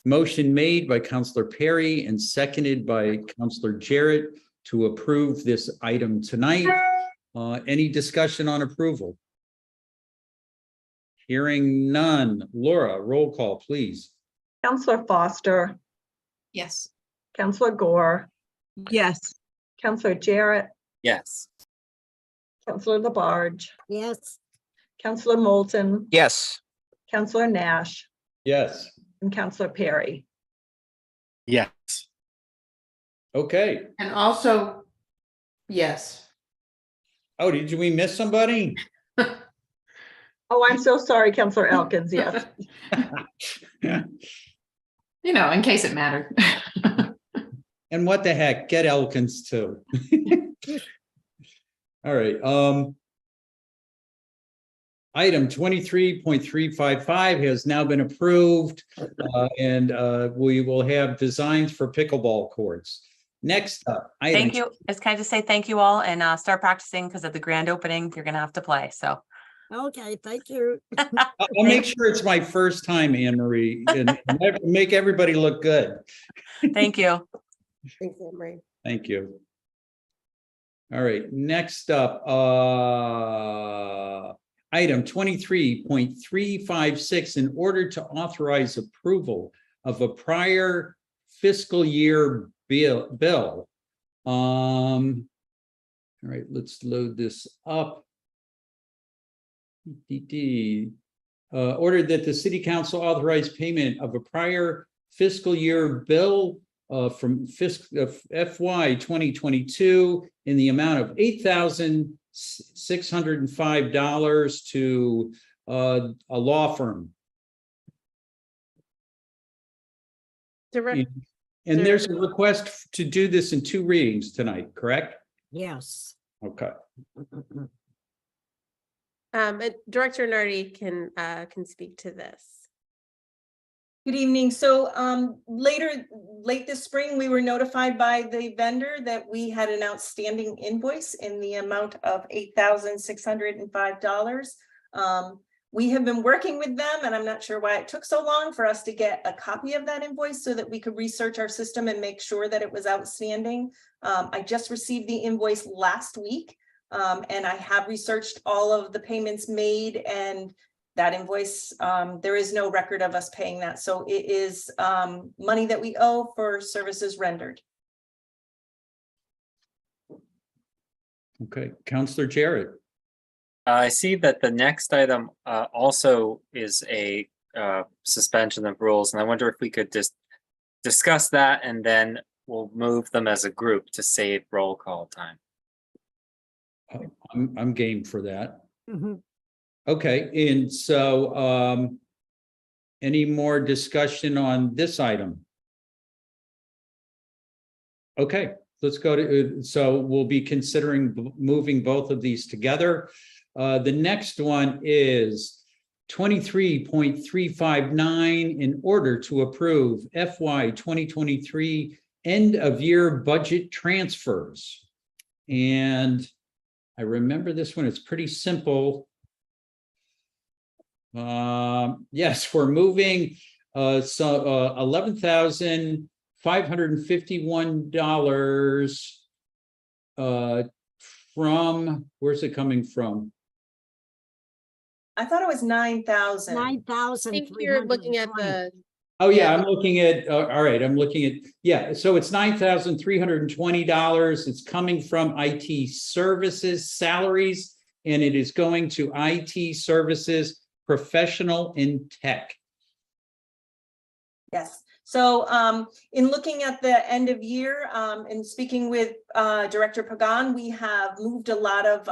Motion made by Counselor Perry and seconded by Counselor Jarrett to approve this item tonight. Any discussion on approval? Hearing none. Laura, roll call, please. Counselor Foster, Yes. Counselor Gore, Yes. Counselor Jarrett, Yes. Counselor Labarge, Yes. Counselor Moulton, Yes. Counselor Nash, Yes. and Counselor Perry. Yes. Okay. And also, yes. Oh, did we miss somebody? Oh, I'm so sorry, Counselor Elkins, yes. You know, in case it mattered. And what the heck, get Elkins too. All right, item 23.355 has now been approved, and we will have designs for pickleball courts. Next up. Thank you. Can I just say thank you all and start practicing because at the grand opening, you're gonna have to play. So Okay, thank you. I'll make sure it's my first time, Anne Marie, and make everybody look good. thank you. Thanks, Anne Marie. Thank you. All right, next up, item 23.356, in order to authorize approval of a prior fiscal year bill. All right, let's load this up. Ordered that the city council authorize payment of a prior fiscal year bill from FY 2022 in the amount of $8,605 to a law firm. Direct, And there's a request to do this in 2 readings tonight, correct? Yes. Okay. Director Nardi can speak to this. Good evening. So late this spring, we were notified by the vendor that we had an outstanding invoice in the amount of $8,605. We have been working with them, and I'm not sure why it took so long for us to get a copy of that invoice so that we could research our system and make sure that it was outstanding. I just received the invoice last week, and I have researched all of the payments made, and that invoice, there is no record of us paying that. So it is money that we owe for services rendered. Okay, Councilor Jarrett. I see that the next item also is a suspension of rules, and I wonder if we could just discuss that and then we'll move them as a group to save roll call time. I'm game for that. Mm-hmm. Okay, and so any more discussion on this item? Okay, let's go to, so we'll be considering moving both of these together. The next one is 23.359 in order to approve FY 2023 end of year budget transfers. And I remember this one, it's pretty simple. Yes, we're moving $11,551 from, where's it coming from? I thought it was 9,000. 9,000. I think you're looking at the. Oh, yeah, I'm looking at, all right, I'm looking at, yeah, so it's $9,320. It's coming from IT services salaries, and it is going to IT services professional in tech. Yes. So in looking at the end of year and speaking with Director Pagan, we have moved a lot of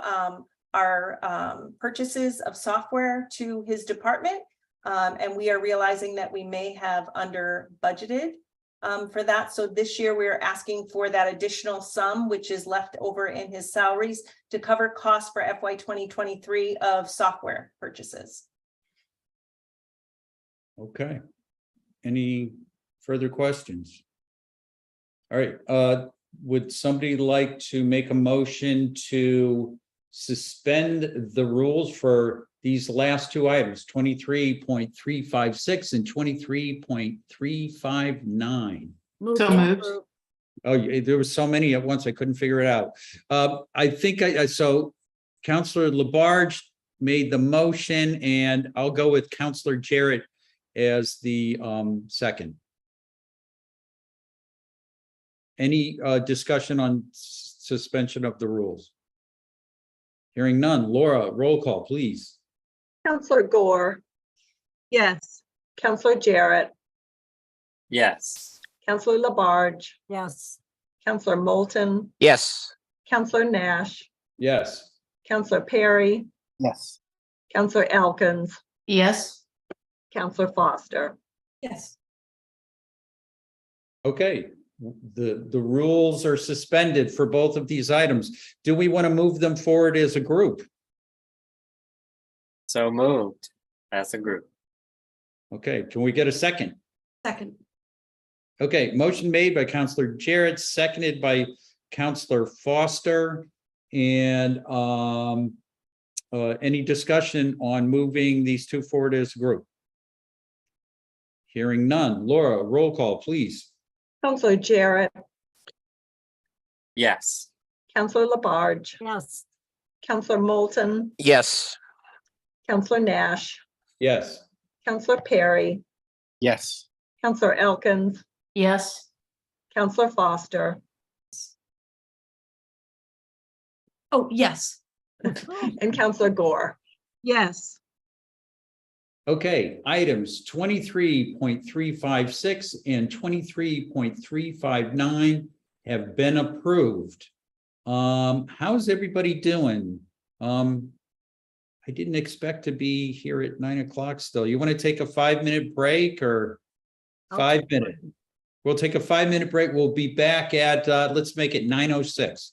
our purchases of software to his department. And we are realizing that we may have under budgeted for that. So this year we're asking for that additional sum, which is left over in his salaries to cover costs for FY 2023 of software purchases. Okay. Any further questions? All right. Would somebody like to make a motion to suspend the rules for these last 2 items, 23.356 and 23.359? So moved. Oh, there was so many at once, I couldn't figure it out. I think so Councilor Labarge made the motion, and I'll go with Councilor Jarrett as the second. Any discussion on suspension of the rules? Hearing none. Laura, roll call, please. Councilor Gore, Yes. Councilor Jarrett, Yes. Councilor Labarge, Yes. Councilor Moulton, Yes. Councilor Nash, Yes. Councilor Perry, Yes. Councilor Elkins, Yes. Councilor Foster. Yes. Okay, the rules are suspended for both of these items. Do we want to move them forward as a group? So moved as a group. Okay, can we get a second? Second. Okay, motion made by Councilor Jarrett, seconded by Councilor Foster. And any discussion on moving these 2 forward as a group? Hearing none. Laura, roll call, please. Councilor Jarrett, Yes. Counselor Labarge, Yes. Counselor Moulton, Yes. Counselor Nash, Yes. Counselor Perry, Yes. Counselor Elkins, Yes. Counselor Foster, Oh, yes. and Counselor Gore. Yes. Okay, items 23.356 and 23.359 have been approved. How's everybody doing? I didn't expect to be here at 9 o'clock still. You want to take a 5-minute break or I'll 5 take minute? We'll take a 5-minute break. We'll be back at, let's make it 9:06.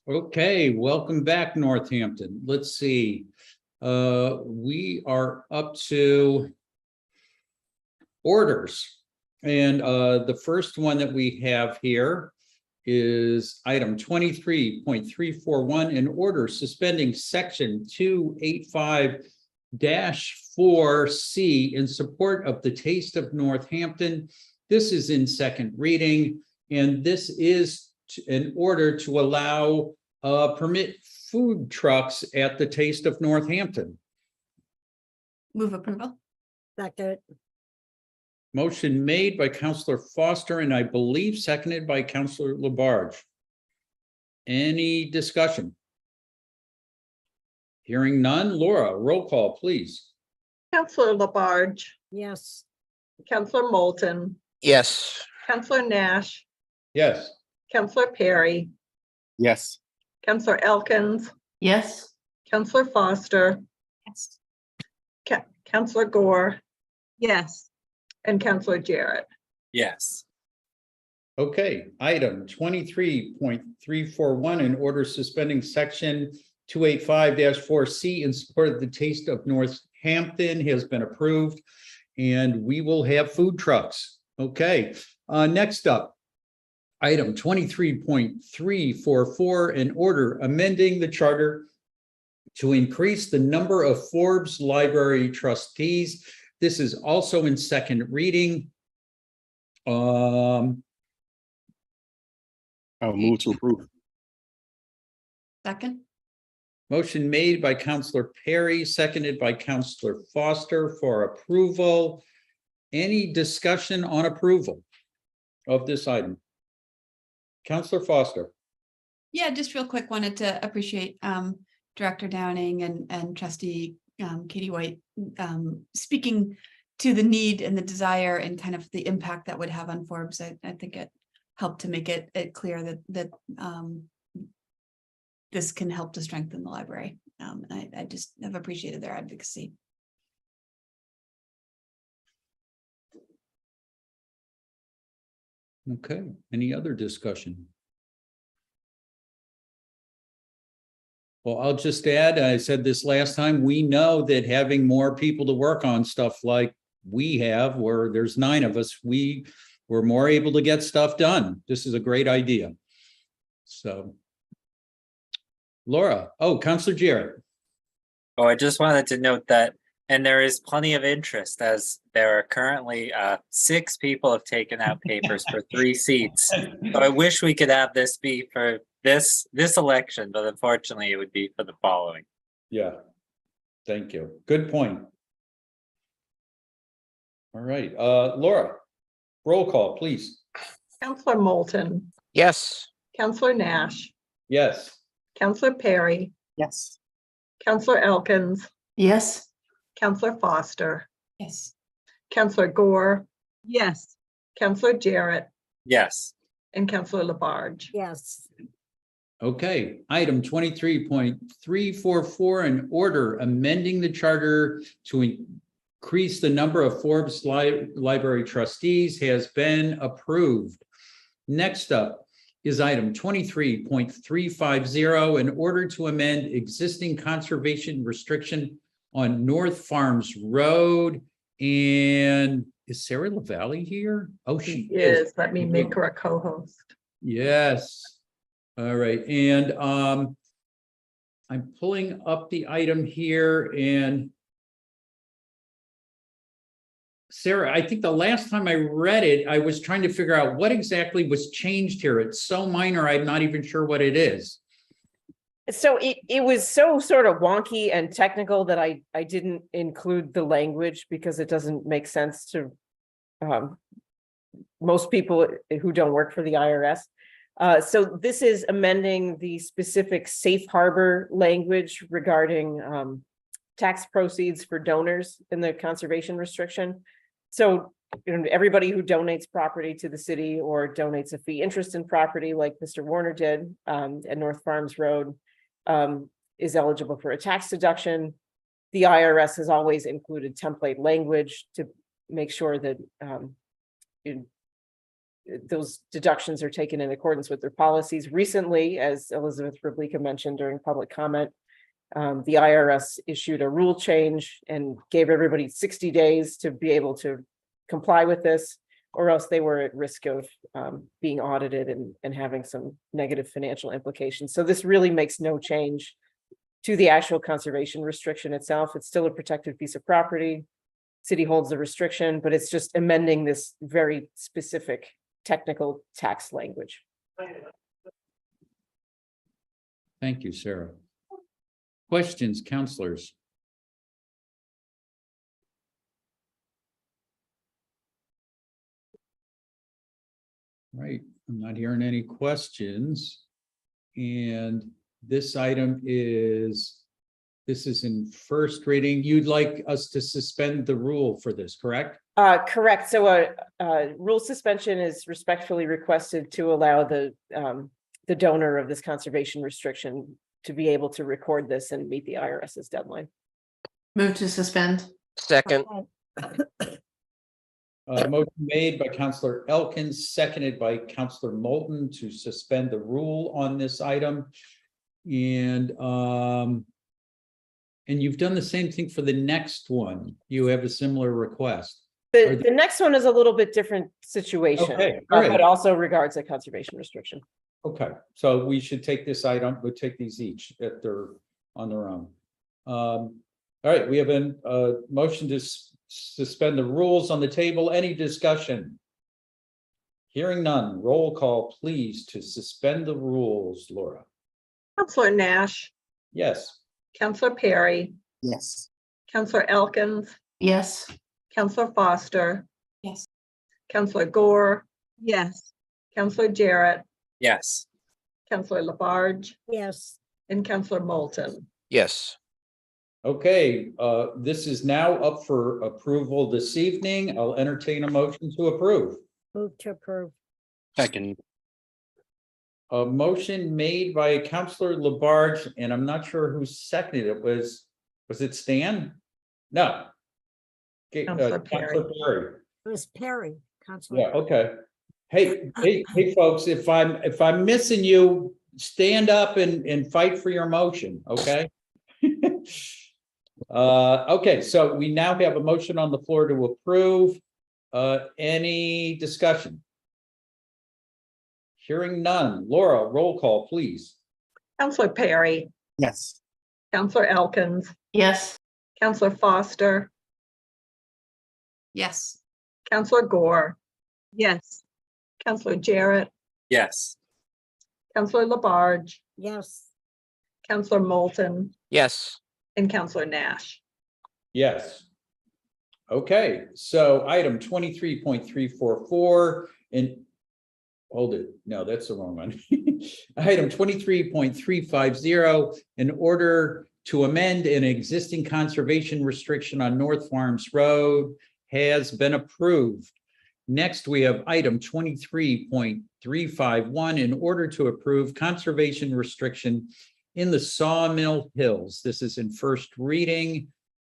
Okay, welcome back, Northampton. Let's see. We are up to orders. And the first one that we have here is item 23.341, an order suspending section 285-4C in support of the Taste of Northampton. This is in second reading, and this is in order to allow permit food trucks at the Taste of Northampton. Move approval. Second. Motion made by Councillor Foster and I believe seconded by Councillor Labarge. Any discussion? Hearing none. Laura, roll call, please. Councillor Labarge, Yes. Councillor Moulton, Yes. Councillor Nash, Yes. Councillor Perry, Yes. Councillor Elkins, Yes. Councillor Foster, Yes. Councillor Gore, Yes. and Councillor Jarrett. Yes. Okay, item 23.341, an order suspending section 285-4C in support of the Taste of Northampton has been approved, and we will have food trucks. Okay, next up, item 23.344, an order amending the charter to increase the number of Forbes Library trustees. This is also in second reading. I'll move to approve. Second. Motion made by Councillor Perry, seconded by Councillor Foster for approval. Any discussion on approval of this item? Councillor Foster. Yeah, just real quick, wanted to appreciate Director Downing and Trustee Katie White speaking to the need and the desire and kind of the impact that would have on Forbes. I think it helped to make it clear that this can help to strengthen the library. I just have appreciated their advocacy. Okay, any other discussion? Well, I'll just add, I said this last time, we know that having more people to work on stuff like we have, where there's 9 of us, we're more able to get stuff done. This is a great idea. So, Laura, Councillor Jarrett. Oh, I just wanted to note that, and there is plenty of interest, as there are currently 6 people have taken out papers for 3 seats. So I wish we could have this be for this election, but unfortunately it would be for the following. Yeah, thank you. Good point. All right, Laura, roll call, please. Councillor Moulton, Yes. Councillor Nash, Yes. Councillor Perry, Yes. Councillor Elkins, Yes. Councillor Foster, Yes. Councillor Gore, Yes. Councillor Jarrett, Yes. and Councillor Labarge. Yes. Okay, item 23.344, an order amending the charter to increase the number of Forbes Library trustees has been approved. Next up is item 23.350, in order to amend existing conservation restriction on North Farms Road. And is Sarah LaValle here? Oh, she is. Let me make her a co-host. Yes. All right, and I'm pulling up the item here, and Sarah, I think the last time I read it, I was trying to figure out what exactly was changed here. It's so minor, I'm not even sure what it is. So it was so sort of wonky and technical that I didn't include the language because it doesn't make sense to most people who don't work for the IRS. So this is amending the specific safe harbor language regarding tax proceeds for donors in the conservation restriction. So everybody who donates property to the city or donates a fee interest in property like Mr. Warner did at North Farms Road is eligible for a tax deduction. The IRS has always included template language to make sure that those deductions are taken in accordance with their policies. Recently, as Elizabeth Rablika mentioned during public comment, the IRS issued a rule change and gave everybody 60 days to be able to comply with this, or else they were at risk of being audited and having some negative financial implications. So this really makes no change to the actual conservation restriction itself. It's still a protected piece of property. City holds the restriction, but it's just amending this very specific technical tax language. Thank you, Sarah. Questions, counselors? Right, I'm not hearing any questions. And this item is, this is in first reading. You'd like us to suspend the rule for this, correct? Correct. So rule suspension is respectfully requested to allow the donor of this conservation restriction to be able to record this and meet the IRS's deadline. Move to suspend. Second. Motion made by Counselor Elkins, seconded by Counselor Moulton to suspend the rule on this item. And you've done the same thing for the next one. You have a similar request. The next one is a little bit different situation, Okay, all right. but also regards a conservation restriction. Okay, so we should take this item, we'll take these each at on their own. All right, we have a motion to suspend the rules on the table. Any discussion? Hearing none, roll call please to suspend the rules, Laura. Counselor Nash, Yes. Counselor Perry, Yes. Counselor Elkins, Yes. Counselor Foster, Yes. Counselor Gore, Yes. Counselor Jarrett, Yes. Counselor Labarge, Yes. and Counselor Moulton. Yes. Okay, this is now up for approval this evening. I'll entertain a motion to approve. Move to approve. Second. A motion made by Counselor Labarge, and I'm not sure who seconded it. Was it Stan? No. Okay, Counselor Perry. Counselor Perry. It was Perry, Counselor. Yeah, okay. Hey, folks, if I'm missing you, stand up and fight for your motion, okay? Okay, so we now have a motion on the floor to approve. Any discussion? Hearing none. Laura, roll call, please. Counselor Perry, Yes. Counselor Elkins, Yes. Counselor Foster, Yes. Counselor Gore, Yes. Counselor Jarrett, Yes. Counselor Labarge, Yes. Counselor Moulton, Yes. and Counselor Nash. Yes. Okay, so item 23.344 and hold it. No, that's the wrong one. Item 23.350, in order to amend an existing conservation restriction on North Farms Road, has been approved. Next, we have item 23.351, in order to approve conservation restriction in the Sawmill Hills. This is in first reading.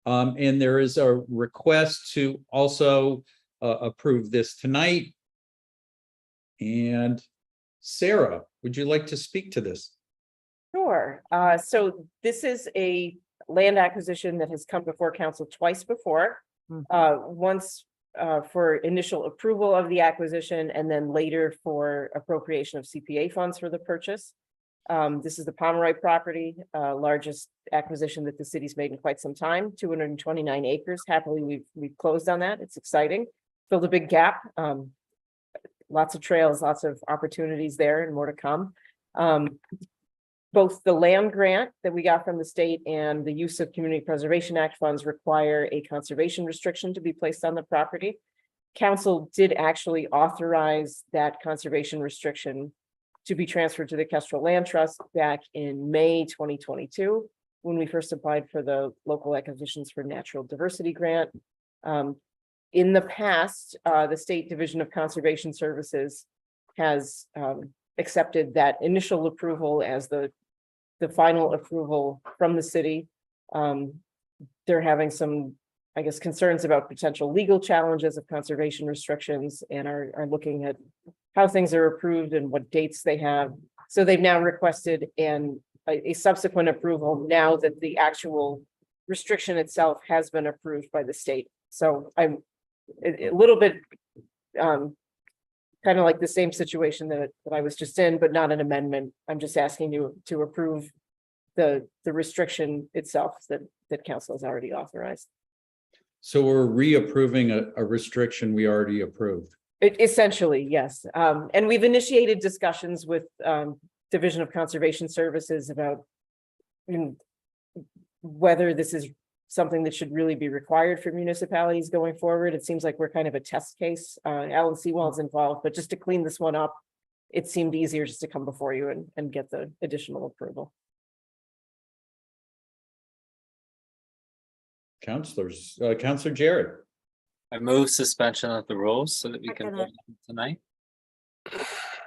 And there is a request to also approve this tonight. And Sarah, would you like to speak to this? Sure. So this is a land acquisition that has come before council twice before. Once for initial approval of the acquisition and then later for appropriation of CPA funds for the purchase. This is the Pomeroy property, largest acquisition that the city's made in quite some time, 229 acres. Happily, we've closed on that. It's exciting. Filled a big gap. Lots of trails, lots of opportunities there and more to come. Both the land grant that we got from the state and the use of Community Preservation Act funds require a conservation restriction to be placed on the property. Council did actually authorize that conservation restriction to be transferred to the Kestrel Land Trust back in May 2022, when we first applied for the local acquisitions for natural diversity grant. In the past, the State Division of Conservation Services has accepted that initial approval as the final approval from the city. They're having some, I guess, concerns about potential legal challenges of conservation restrictions and are looking at how things are approved and what dates they have. So they've now requested a subsequent approval now that the actual restriction itself has been approved by the state. So I'm a little bit kind of like the same situation that I was just in, but not an amendment. I'm just asking you to approve the restriction itself that council has already authorized. So we're reapproving a restriction we already approved. Essentially, yes. And we've initiated discussions with Division of Conservation Services about whether this is something that should really be required for municipalities going forward. It seems like we're kind of a test case. Alan Seawald's involved, but just to clean this one up, it seemed easier just to come before you and get the additional approval. Councilors, Councilor Jarrett. I move suspension of the rules so that we can vote tonight.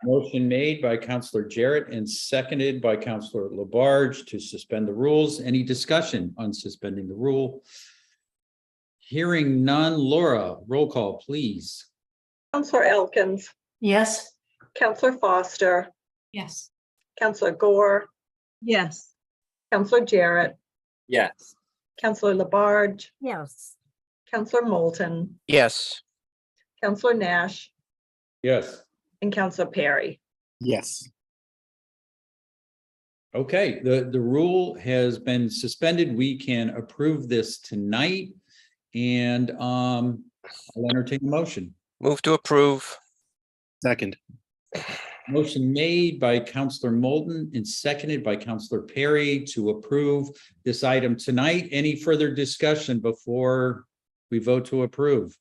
Motion made by Councilor Jarrett and seconded by Councilor Labarge to suspend the rules. Any discussion on suspending the rule? Hearing none. Laura, roll call, please. Counselor Elkins, Yes. Counselor Foster, Yes. Counselor Gore, Yes. Counselor Jarrett, Yes. Counselor Labarge, Yes. Counselor Moulton, Yes. Counselor Nash, Yes. and Counselor Perry. Yes. Okay, the rule has been suspended. We can approve this tonight. And I'll entertain a motion. Move to approve. Second. Motion made by Counselor Moulton and seconded by Counselor Perry to approve this item tonight. Any further discussion before we vote to approve?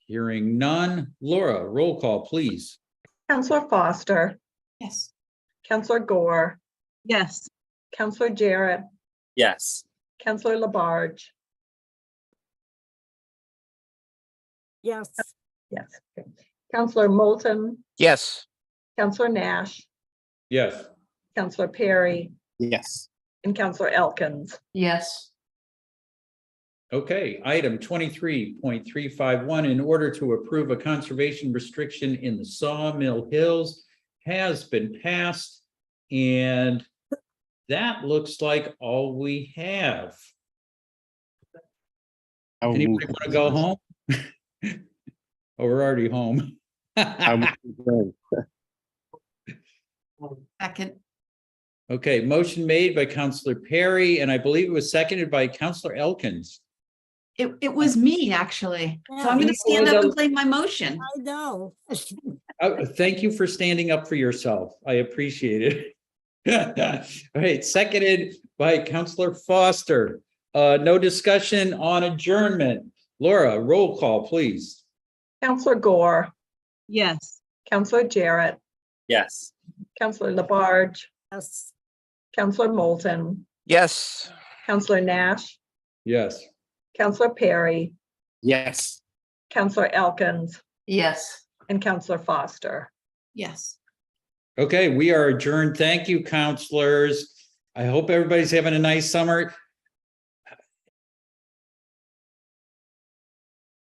Hearing none. Laura, roll call, please. Counselor Foster, Yes. Counselor Gore, Yes. Counselor Jarrett, Yes. Counselor Labarge. Yes. Yes. Counselor Moulton, Yes. Counselor Nash, Yes. Counselor Perry, Yes. and Counselor Elkins. Yes. Okay, item 23.351, in order to approve a conservation restriction in the Sawmill Hills has been passed. And that looks like all we have. Anybody want to go home? Oh, we're already home. Second. Okay, motion made by Counselor Perry, and I believe it was seconded by Counselor Elkins. It was me, actually. So I'm Yeah. going to stand up and claim my motion. I know. Thank you for standing up for yourself. I appreciate it. All right, seconded by Counselor Foster. No discussion on adjournment. Laura, roll call, please. Counselor Gore, Yes. Counselor Jarrett, Yes. Counselor Labarge, Yes. Counselor Moulton, Yes. Counselor Nash, Yes. Counselor Perry, Yes. Counselor Elkins, Yes. and Counselor Foster. Yes. Okay, we are adjourned. Thank you, counselors. I hope everybody's having a nice summer.